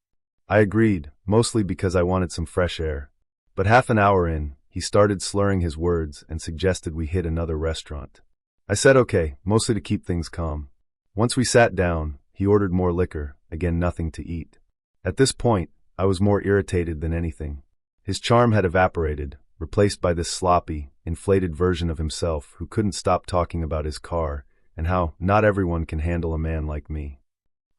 I agreed, mostly because I wanted some fresh air. But half an hour in, he started slurring his words and suggested we hit another restaurant. I said okay, mostly to keep things calm. Once we sat down, he ordered more liquor, again nothing to eat. At this point, I was more irritated than anything. His charm had evaporated, replaced by this sloppy, inflated version of himself who couldn't stop talking about his car and how not everyone can handle a man like me.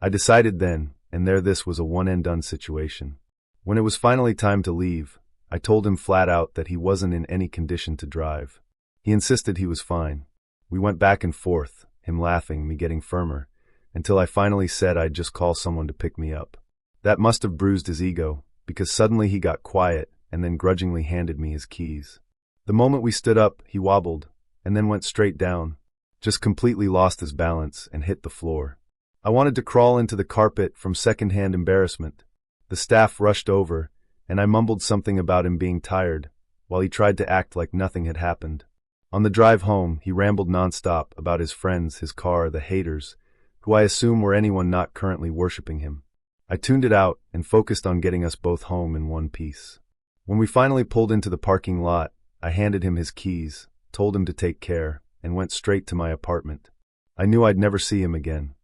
I decided then, and there this was a one-and-done situation. When it was finally time to leave, I told him flat out that he wasn't in any condition to drive. He insisted he was fine. We went back and forth, him laughing, me getting firmer, until I finally said I'd just call someone to pick me up. That must have bruised his ego, because suddenly he got quiet and then grudgingly handed me his keys. The moment we stood up, he wobbled, and then went straight down, just completely lost his balance and hit the floor. I wanted to crawl into the carpet from secondhand embarrassment. The staff rushed over, and I mumbled something about him being tired, while he tried to act like nothing had happened. On the drive home, he rambled nonstop about his friends, his car, the haters, who I assume were anyone not currently worshipping him. I tuned it out and focused on getting us both home in one piece. When we finally pulled into the parking lot, I handed him his keys, told him to take care, and went straight to my apartment. I knew I'd never see him again.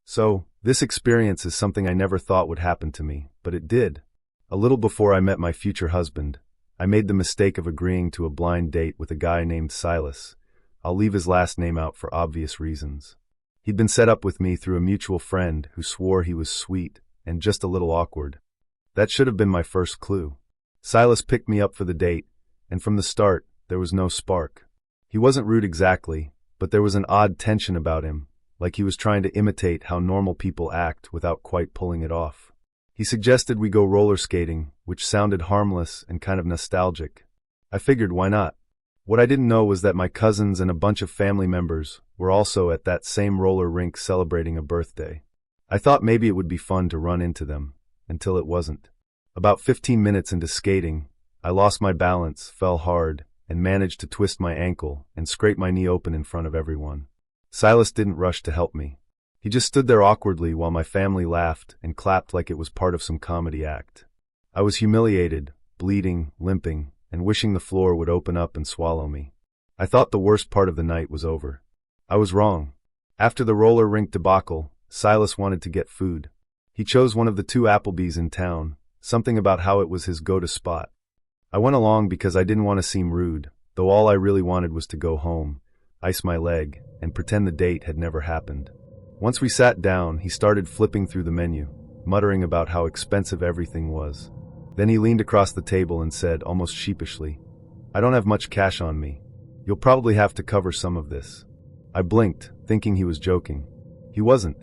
So, this experience is something I never thought would happen to me, but it did. A little before I met my future husband, I made the mistake of agreeing to a blind date with a guy named Silas. I'll leave his last name out for obvious reasons. He'd been set up with me through a mutual friend who swore he was sweet and just a little awkward. That should have been my first clue. Silas picked me up for the date, and from the start, there was no spark. He wasn't rude exactly, but there was an odd tension about him, like he was trying to imitate how normal people act without quite pulling it off. He suggested we go roller skating, which sounded harmless and kind of nostalgic. I figured why not? What I didn't know was that my cousins and a bunch of family members were also at that same roller rink celebrating a birthday. I thought maybe it would be fun to run into them, until it wasn't. About 15 minutes into skating, I lost my balance, fell hard, and managed to twist my ankle and scrape my knee open in front of everyone. Silas didn't rush to help me. He just stood there awkwardly while my family laughed and clapped like it was part of some comedy act. I was humiliated, bleeding, limping, and wishing the floor would open up and swallow me. I thought the worst part of the night was over. I was wrong. After the roller rink debacle, Silas wanted to get food. He chose one of the 2 Applebee's in town, something about how it was his go-to spot. I went along because I didn't want to seem rude, though all I really wanted was to go home, ice my leg, and pretend the date had never happened. Once we sat down, he started flipping through the menu, muttering about how expensive everything was. Then he leaned across the table and said, almost sheepishly, "I don't have much cash on me. You'll probably have to cover some of this." I blinked, thinking he was joking. He wasn't.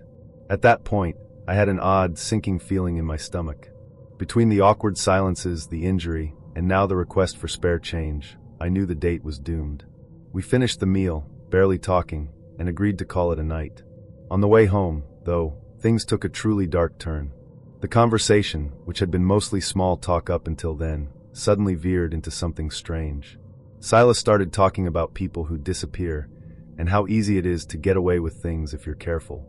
At that point, I had an odd, sinking feeling in my stomach. Between the awkward silences, the injury, and now the request for spare change, I knew the date was doomed. We finished the meal, barely talking, and agreed to call it a night. On the way home, though, things took a truly dark turn. The conversation, which had been mostly small talk up until then, suddenly veered into something strange. Silas started talking about people who disappear, and how easy it is to get away with things if you're careful.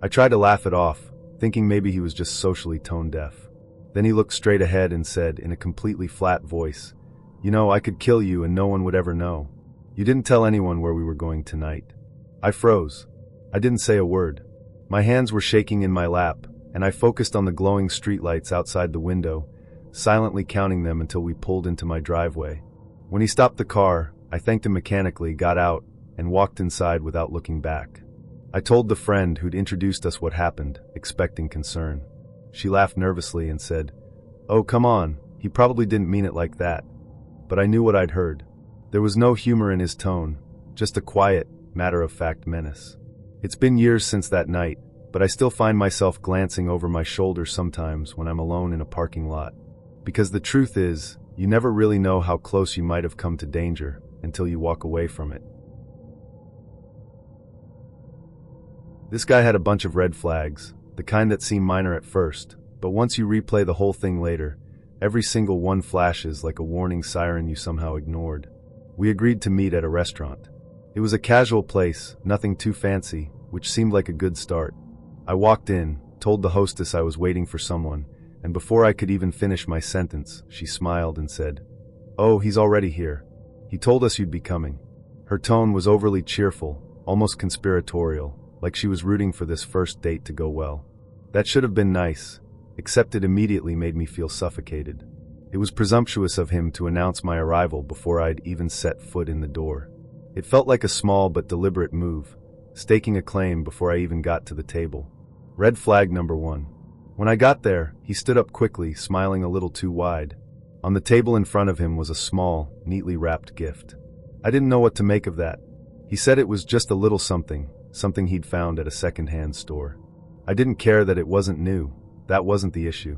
I tried to laugh it off, thinking maybe he was just socially tone deaf. Then he looked straight ahead and said in a completely flat voice, "You know, I could kill you and no one would ever know. You didn't tell anyone where we were going tonight." I froze. I didn't say a word. My hands were shaking in my lap, and I focused on the glowing streetlights outside the window, silently counting them until we pulled into my driveway. When he stopped the car, I thanked him mechanically, got out, and walked inside without looking back. I told the friend who'd introduced us what happened, expecting concern. She laughed nervously and said, "Oh, come on, he probably didn't mean it like that." But I knew what I'd heard. There was no humor in his tone, just a quiet, matter-of-fact menace. It's been years since that night, but I still find myself glancing over my shoulder sometimes when I'm alone in a parking lot. Because the truth is, you never really know how close you might have come to danger until you walk away from it. This guy had a bunch of red flags, the kind that seem minor at first, but once you replay the whole thing later, every single one flashes like a warning siren you somehow ignored. We agreed to meet at a restaurant. It was a casual place, nothing too fancy, which seemed like a good start. I walked in, told the hostess I was waiting for someone, and before I could even finish my sentence, she smiled and said, "Oh, he's already here. He told us you'd be coming." Her tone was overly cheerful, almost conspiratorial, like she was rooting for this first date to go well. That should have been nice, except it immediately made me feel suffocated. It was presumptuous of him to announce my arrival before I'd even set foot in the door. It felt like a small but deliberate move, staking a claim before I even got to the table. Red flag number 1. When I got there, he stood up quickly, smiling a little too wide. On the table in front of him was a small, neatly wrapped gift. I didn't know what to make of that. He said it was just a little something he'd found at a second-hand store. I didn't care that it wasn't new. That wasn't the issue.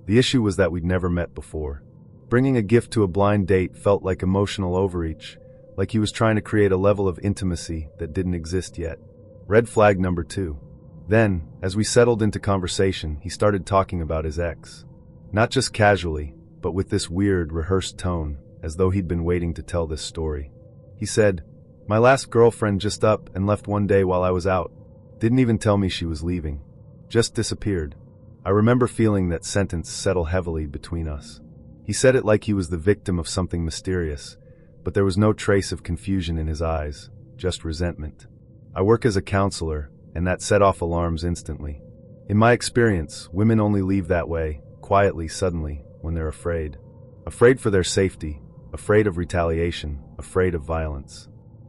The issue was that we'd never met before. Bringing a gift to a blind date felt like emotional overreach, like he was trying to create a level of intimacy that didn't exist yet. Red flag number 2. Then, as we settled into conversation, he started talking about his ex. Not just casually, but with this weird, rehearsed tone, as though he'd been waiting to tell this story. He said, "My last girlfriend just up and left one day while I was out. Didn't even tell me she was leaving. Just disappeared." I remember feeling that sentence settle heavily between us. He said it like he was the victim of something mysterious, but there was no trace of confusion in his eyes, just resentment. I work as a counselor, and that set off alarms instantly. In my experience, women only leave that way, quietly, suddenly, when they're afraid. Afraid for their safety, afraid of retaliation, afraid of violence.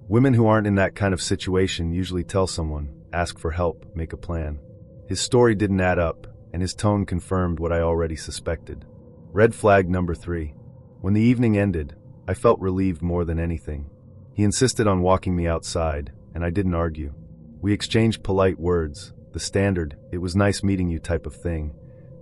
Women who aren't in that kind of situation usually tell someone, ask for help, make a plan. His story didn't add up, and his tone confirmed what I already suspected. Red flag number 3. When the evening ended, I felt relieved more than anything. He insisted on walking me outside, and I didn't argue. We exchanged polite words, the standard, "it was nice meeting you" type of thing,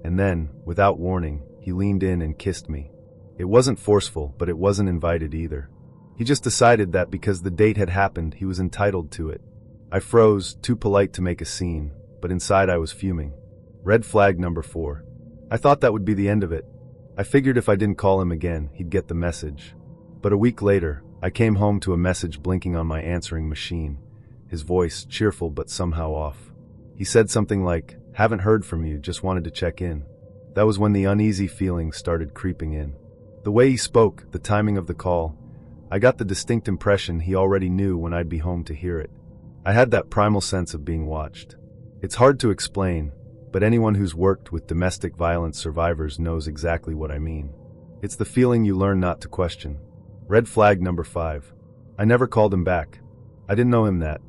and then, without warning, he leaned in and kissed me. It wasn't forceful, but it wasn't invited either. He just decided that because the date had happened, he was entitled to it. I froze, too polite to make a scene, but inside I was fuming. Red flag number 4. I thought that would be the end of it. I figured if I didn't call him again, he'd get the message. But a week later, I came home to a message blinking on my answering machine, his voice cheerful but somehow off. He said something like, "Haven't heard from you, just wanted to check in." That was when the uneasy feeling started creeping in. The way he spoke, the timing of the call, I got the distinct impression he already knew when I'd be home to hear it. I had that primal sense of being watched. It's hard to explain, but anyone who's worked with domestic violence survivors knows exactly what I mean. It's the feeling you learn not to question. Red flag number 5. I never called him back. I didn't know him that.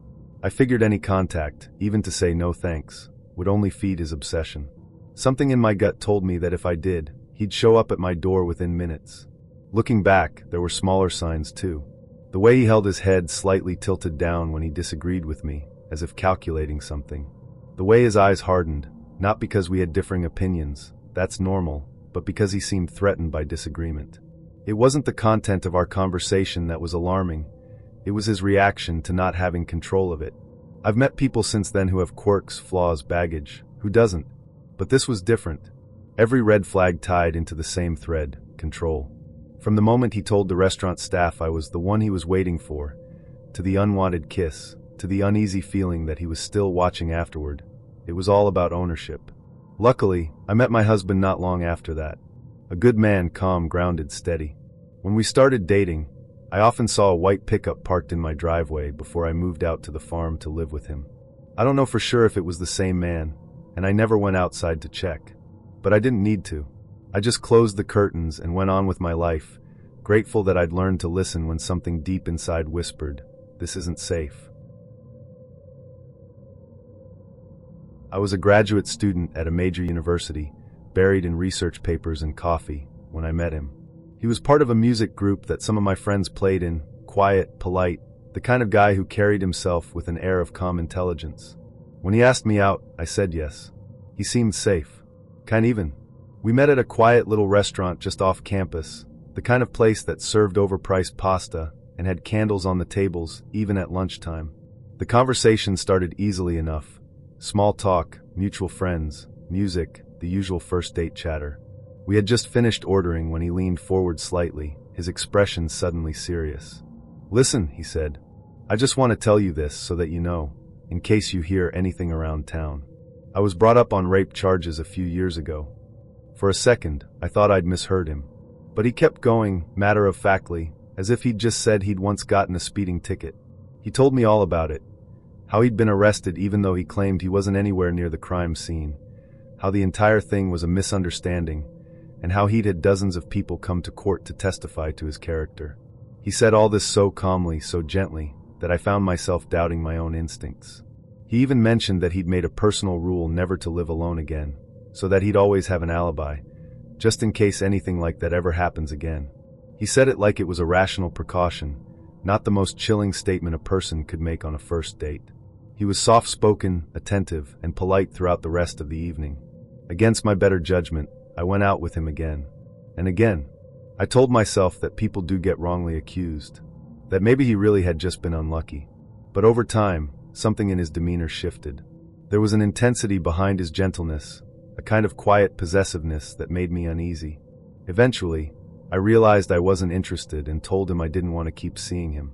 I figured any contact, even to say no thanks, would only feed his obsession. Something in my gut told me that if I did, he'd show up at my door within minutes. Looking back, there were smaller signs too. The way he held his head slightly tilted down when he disagreed with me, as if calculating something. The way his eyes hardened, not because we had differing opinions, that's normal, but because he seemed threatened by disagreement. It wasn't the content of our conversation that was alarming, it was his reaction to not having control of it. I've met people since then who have quirks, flaws, baggage. Who doesn't? But this was different. Every red flag tied into the same thread: control. From the moment he told the restaurant staff I was the one he was waiting for, to the unwanted kiss, to the uneasy feeling that he was still watching afterward, it was all about ownership. Luckily, I met my husband not long after that. A good man, calm, grounded, steady. When we started dating, I often saw a white pickup parked in my driveway before I moved out to the farm to live with him. I don't know for sure if it was the same man, and I never went outside to check. But I didn't need to. I just closed the curtains and went on with my life, grateful that I'd learned to listen when something deep inside whispered, "This isn't safe." I was a graduate student at a major university, buried in research papers and coffee, when I met him. He was part of a music group that some of my friends played in, quiet, polite, the kind of guy who carried himself with an air of calm intelligence. When he asked me out, I said yes. He seemed safe. Kind even. We met at a quiet little restaurant just off campus, the kind of place that served overpriced pasta and had candles on the tables, even at lunchtime. The conversation started easily enough. Small talk, mutual friends, music, the usual first date chatter. We had just finished ordering when he leaned forward slightly, his expression suddenly serious. "Listen," he said, "I just want to tell you this so that you know, in case you hear anything around town. I was brought up on rape charges a few years ago." For a second, I thought I'd misheard him. But he kept going, matter-of-factly, as if he'd just said he'd once gotten a speeding ticket. He told me all about it. How he'd been arrested even though he claimed he wasn't anywhere near the crime scene. How the entire thing was a misunderstanding, and how he'd had dozens of people come to court to testify to his character. He said all this so calmly, so gently, that I found myself doubting my own instincts. He even mentioned that he'd made a personal rule never to live alone again, so that he'd always have an alibi, just in case anything like that ever happens again. He said it like it was a rational precaution, not the most chilling statement a person could make on a first date. He was soft-spoken, attentive, and polite throughout the rest of the evening. Against my better judgment, I went out with him again. And again. I told myself that people do get wrongly accused. That maybe he really had just been unlucky. But over time, something in his demeanor shifted. There was an intensity behind his gentleness, a kind of quiet possessiveness that made me uneasy. Eventually, I realized I wasn't interested and told him I didn't want to keep seeing him.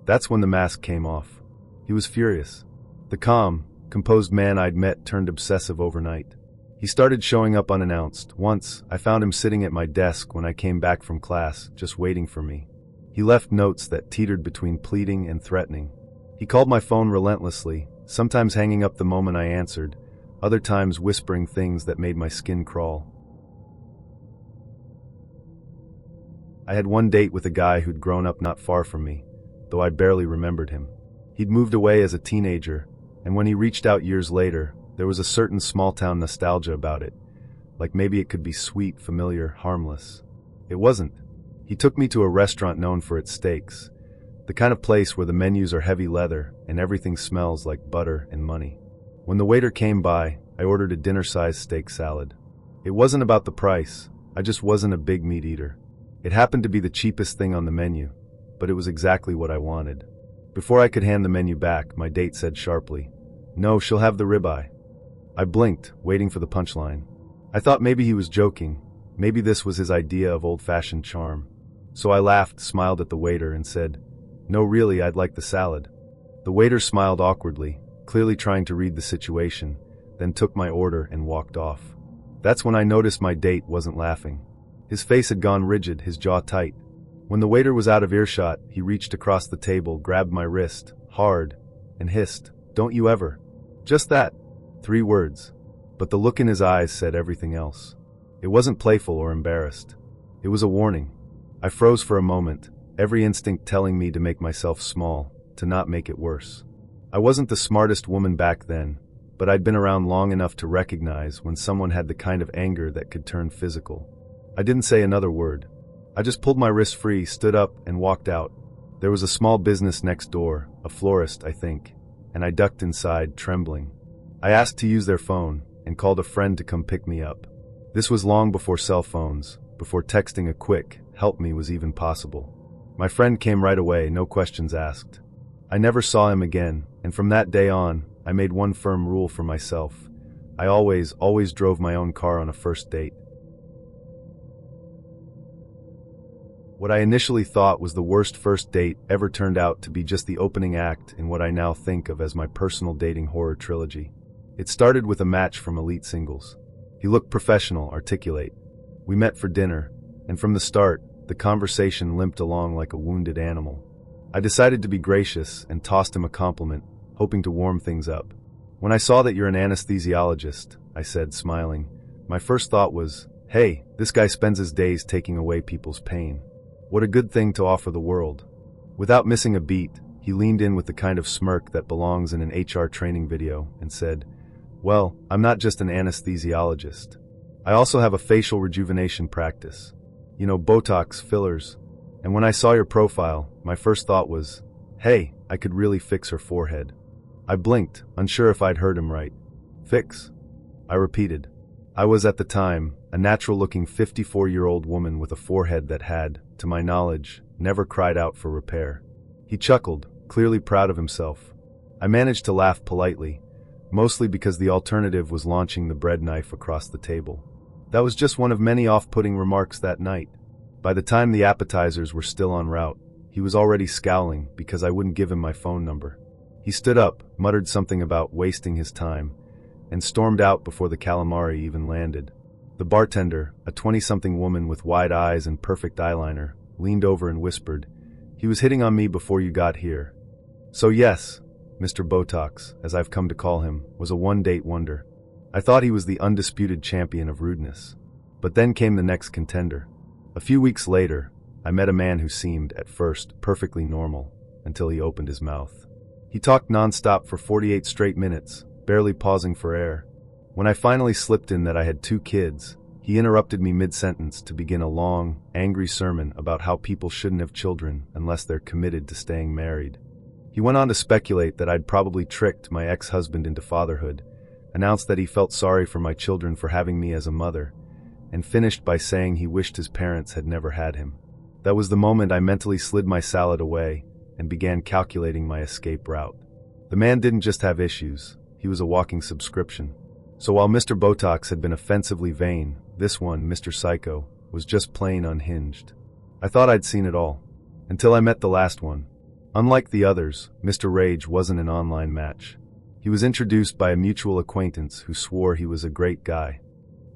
That's when the mask came off. He was furious. The calm, composed man I'd met turned obsessive overnight. He started showing up unannounced. Once, I found him sitting at my desk when I came back from class, just waiting for me. He left notes that teetered between pleading and threatening. He called my phone relentlessly, sometimes hanging up the moment I answered, other times whispering things that made my skin crawl. I had one date with a guy who'd grown up not far from me, though I barely remembered him. He'd moved away as a teenager, and when he reached out years later, there was a certain small-town nostalgia about it, like maybe it could be sweet, familiar, harmless. It wasn't. He took me to a restaurant known for its steaks, the kind of place where the menus are heavy leather and everything smells like butter and money. When the waiter came by, I ordered a dinner-sized steak salad. It wasn't about the price, I just wasn't a big meat eater. It happened to be the cheapest thing on the menu, but it was exactly what I wanted. Before I could hand the menu back, my date said sharply, "No, she'll have the ribeye." I blinked, waiting for the punchline. I thought maybe he was joking, maybe this was his idea of old-fashioned charm. So I laughed, smiled at the waiter, and said, "No, really, I'd like the salad." The waiter smiled awkwardly, clearly trying to read the situation, then took my order and walked off. That's when I noticed my date wasn't laughing. His face had gone rigid, his jaw tight. When the waiter was out of earshot, he reached across the table, grabbed my wrist, hard, and hissed, "Don't you ever." Just that. 3 words. But the look in his eyes said everything else. It wasn't playful or embarrassed. It was a warning. I froze for a moment, every instinct telling me to make myself small, to not make it worse. I wasn't the smartest woman back then, but I'd been around long enough to recognize when someone had the kind of anger that could turn physical. I didn't say another word. I just pulled my wrist free, stood up, and walked out. There was a small business next door, a florist, I think, and I ducked inside, trembling. I asked to use their phone, and called a friend to come pick me up. This was long before cell phones, before texting a quick, "help me" was even possible. My friend came right away, no questions asked. I never saw him again, and from that day on, I made one firm rule for myself. I always drove my own car on a first date. What I initially thought was the worst first date ever turned out to be just the opening act in what I now think of as my personal dating horror trilogy. It started with a match from Elite Singles. He looked professional, articulate. We met for dinner, and from the start, the conversation limped along like a wounded animal. I decided to be gracious and tossed him a compliment, hoping to warm things up. "When I saw that you're an anesthesiologist," I said, smiling, "my first thought was, hey, this guy spends his days taking away people's pain. What a good thing to offer the world." Without missing a beat, he leaned in with the kind of smirk that belongs in an HR training video and said, "Well, I'm not just an anesthesiologist. I also have a facial rejuvenation practice. You know, Botox, fillers. And when I saw your profile, my first thought was, hey, I could really fix her forehead." I blinked, unsure if I'd heard him right. "Fix?" I repeated. I was at the time a natural-looking 54-year-old woman with a forehead that had, to my knowledge, never cried out for repair. He chuckled, clearly proud of himself. I managed to laugh politely, mostly because the alternative was launching the bread knife across the table. That was just one of many off-putting remarks that night. By the time the appetizers were still en route, he was already scowling because I wouldn't give him my phone number. He stood up, muttered something about wasting his time, and stormed out before the calamari even landed. The bartender, a 20-something woman with wide eyes and perfect eyeliner, leaned over and whispered, "He was hitting on me before you got here." So yes, Mr. Botox, as I've come to call him, was a one-date wonder. I thought he was the undisputed champion of rudeness. But then came the next contender. A few weeks later, I met a man who seemed, at first, perfectly normal, until he opened his mouth. He talked nonstop for 48 straight minutes, barely pausing for air. When I finally slipped in that I had 2 kids, he interrupted me mid-sentence to begin a long, angry sermon about how people shouldn't have children unless they're committed to staying married. He went on to speculate that I'd probably tricked my ex-husband into fatherhood, announced that he felt sorry for my children for having me as a mother, and finished by saying he wished his parents had never had him. That was the moment I mentally slid my salad away and began calculating my escape route. The man didn't just have issues, he was a walking subscription. So while Mr. Botox had been offensively vain, this one, Mr. Psycho, was just plain unhinged. I thought I'd seen it all, until I met the last one. Unlike the others, Mr. Rage wasn't an online match. He was introduced by a mutual acquaintance who swore he was a great guy.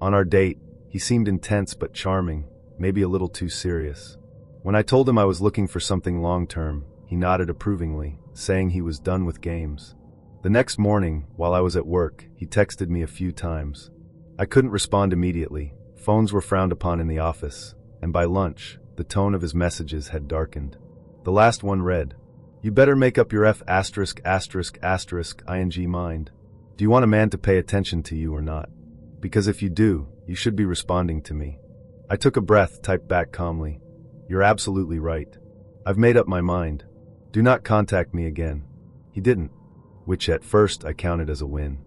On our date, he seemed intense but charming, maybe a little too serious. When I told him I was looking for something long-term, he nodded approvingly, saying he was done with games. The next morning, while I was at work, he texted me a few times. I couldn't respond immediately. Phones were frowned upon in the office, and by lunch, the tone of his messages had darkened. The last one read, "You better make up your ing mind. Do you want a man to pay attention to you or not? Because if you do, you should be responding to me." I took a breath, typed back calmly, "You're absolutely right. I've made up my mind. Do not contact me again." He didn't, which at first I counted as a win.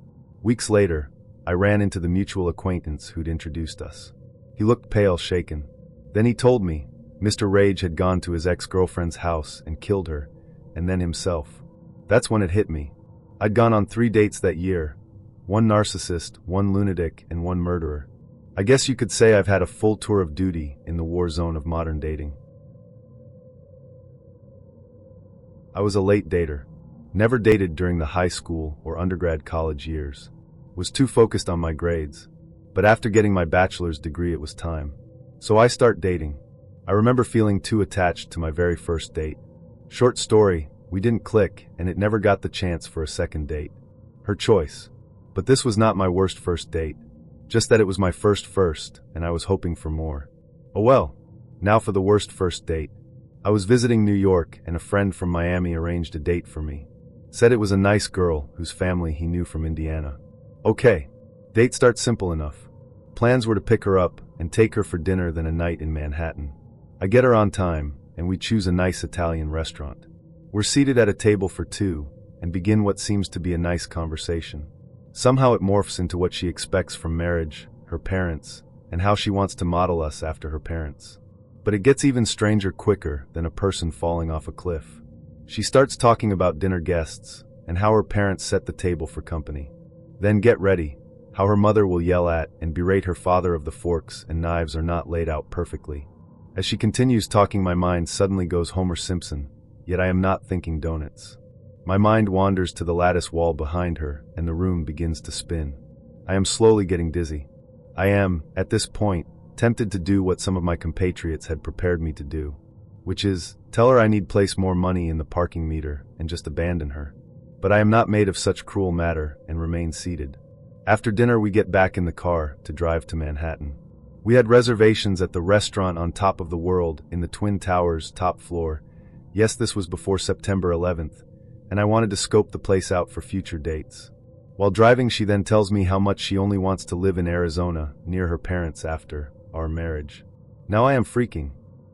Weeks later, I ran into the mutual acquaintance who'd introduced us. He looked pale, shaken. Then he told me Mr. Rage had gone to his ex-girlfriend's house and killed her, and then himself. That's when it hit me. I'd gone on 3 dates that year. 1 narcissist, 1 lunatic, and 1 murderer. I guess you could say I've had a full tour of duty in the war zone of modern dating. I was a late dater. Never dated during the high school or undergrad college years. Was too focused on my grades. But after getting my bachelor's degree, it was time. So I start dating. I remember feeling too attached to my very first date. Short story, we didn't click, and it never got the chance for a second date. Her choice. But this was not my worst first date. Just that it was my first, and I was hoping for more. Oh well, Now for the worst first date. I was visiting New York and a friend from Miami arranged a date for me. Said it was a nice girl whose family he knew from Indiana. Okay. Date starts simple enough. Plans were to pick her up and take her for dinner then a night in Manhattan. I get her on time and we choose a nice Italian restaurant. We're seated at a table for two and begin what seems to be a nice conversation. Somehow it morphs into what she expects from marriage, her parents, and how she wants to model us after her parents. But it gets even stranger quicker than a person falling off a cliff. She starts talking about dinner guests and how her parents set the table for company. Then get ready, how her mother will yell at and berate her father of the forks and knives are not laid out perfectly. As she continues talking, my mind suddenly goes Homer Simpson, yet I am not thinking donuts. My mind wanders to the lattice wall behind her and the room begins to spin. I am slowly getting dizzy. I am, at this point, tempted to do what some of my compatriots had prepared me to do, which is, tell her I need place more money in the parking meter and just abandon her. But I am not made of such cruel matter and remain seated. After dinner we get back in the car to drive to Manhattan. We had reservations at the restaurant on top of the world in the Twin Towers top floor. Yes, this was before September 11th, and I wanted to scope the place out for future dates. While driving, she then tells me how much she only wants to live in Arizona, near her parents after our marriage. Now I am freaking,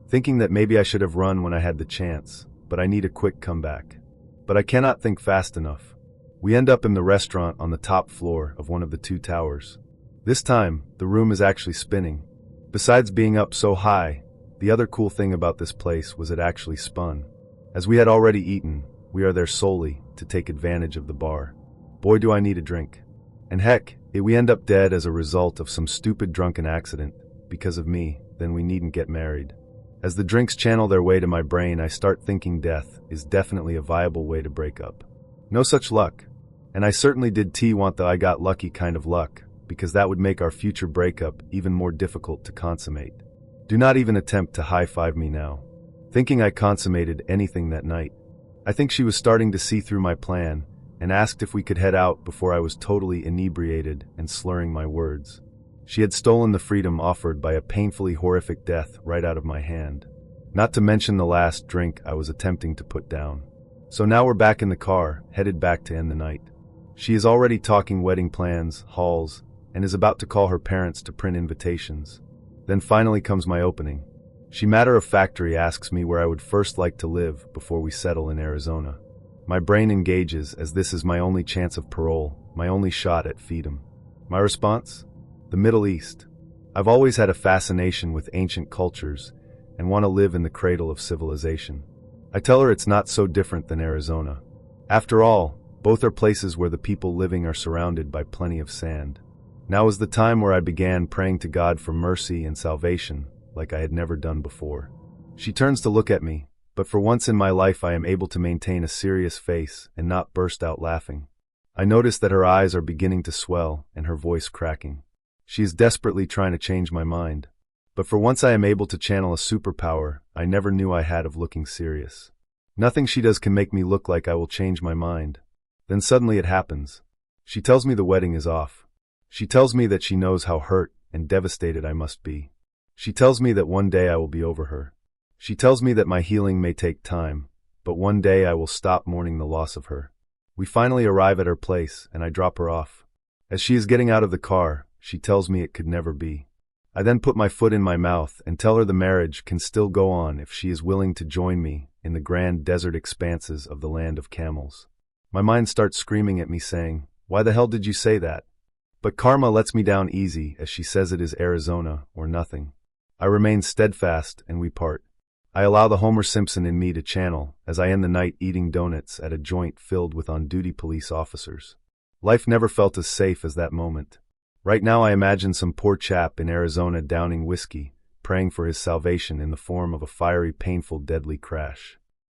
thinking that maybe I should have run when I had the chance, but I need a quick comeback. But I cannot think fast enough. We end up in the restaurant on the top floor of one of the two towers. This time, the room is actually spinning. Besides being up so high, the other cool thing about this place was it actually spun. As we had already eaten, we are there solely to take advantage of the bar. Boy, do I need a drink. And heck, if we end up dead as a result of some stupid drunken accident, because of me, then we needn't get married. As the drinks channel their way to my brain, I start thinking death is definitely a viable way to break up. No such luck. And I certainly did want the I got lucky kind of luck, because that would make our future breakup even more difficult to consummate. Do not even attempt to high-five me now. Thinking I consummated anything that night. I think she was starting to see through my plan, and asked if we could head out before I was totally inebriated and slurring my words. She had stolen the freedom offered by a painfully horrific death right out of my hand. Not to mention the last drink I was attempting to put down. So now we're back in the car, headed back to end the night. She is already talking wedding plans, halls, and is about to call her parents to print invitations. Then finally comes my opening. She matter-of-factly asks me where I would first like to live before we settle in Arizona. My brain engages as this is my only chance of parole, my only shot at freedom. My response? The Middle East. I've always had a fascination with ancient cultures and want to live in the cradle of civilization. I tell her it's not so different than Arizona. After all, both are places where the people living are surrounded by plenty of sand. Now is the time where I began praying to God for mercy and salvation like I had never done before. She turns to look at me, but for once in my life I am able to maintain a serious face and not burst out laughing. I notice that her eyes are beginning to swell and her voice cracking. She is desperately trying to change my mind. But for once I am able to channel a superpower I never knew I had of looking serious. Nothing she does can make me look like I will change my mind. Then suddenly it happens. She tells me the wedding is off. She tells me that she knows how hurt and devastated I must be. She tells me that one day I will be over her. She tells me that my healing may take time, but one day I will stop mourning the loss of her. We finally arrive at her place and I drop her off. As she is getting out of the car, she tells me it could never be. I then put my foot in my mouth and tell her the marriage can still go on if she is willing to join me in the grand desert expanses of the land of camels. My mind starts screaming at me saying, "Why the hell did you say that?" But karma lets me down easy as she says it is Arizona or nothing. I remain steadfast and we part. I allow the Homer Simpson in me to channel as I end the night eating donuts at a joint filled with on-duty police officers. Life never felt as safe as that moment. Right now I imagine some poor chap in Arizona downing whiskey, praying for his salvation in the form of a fiery, painful, deadly crash.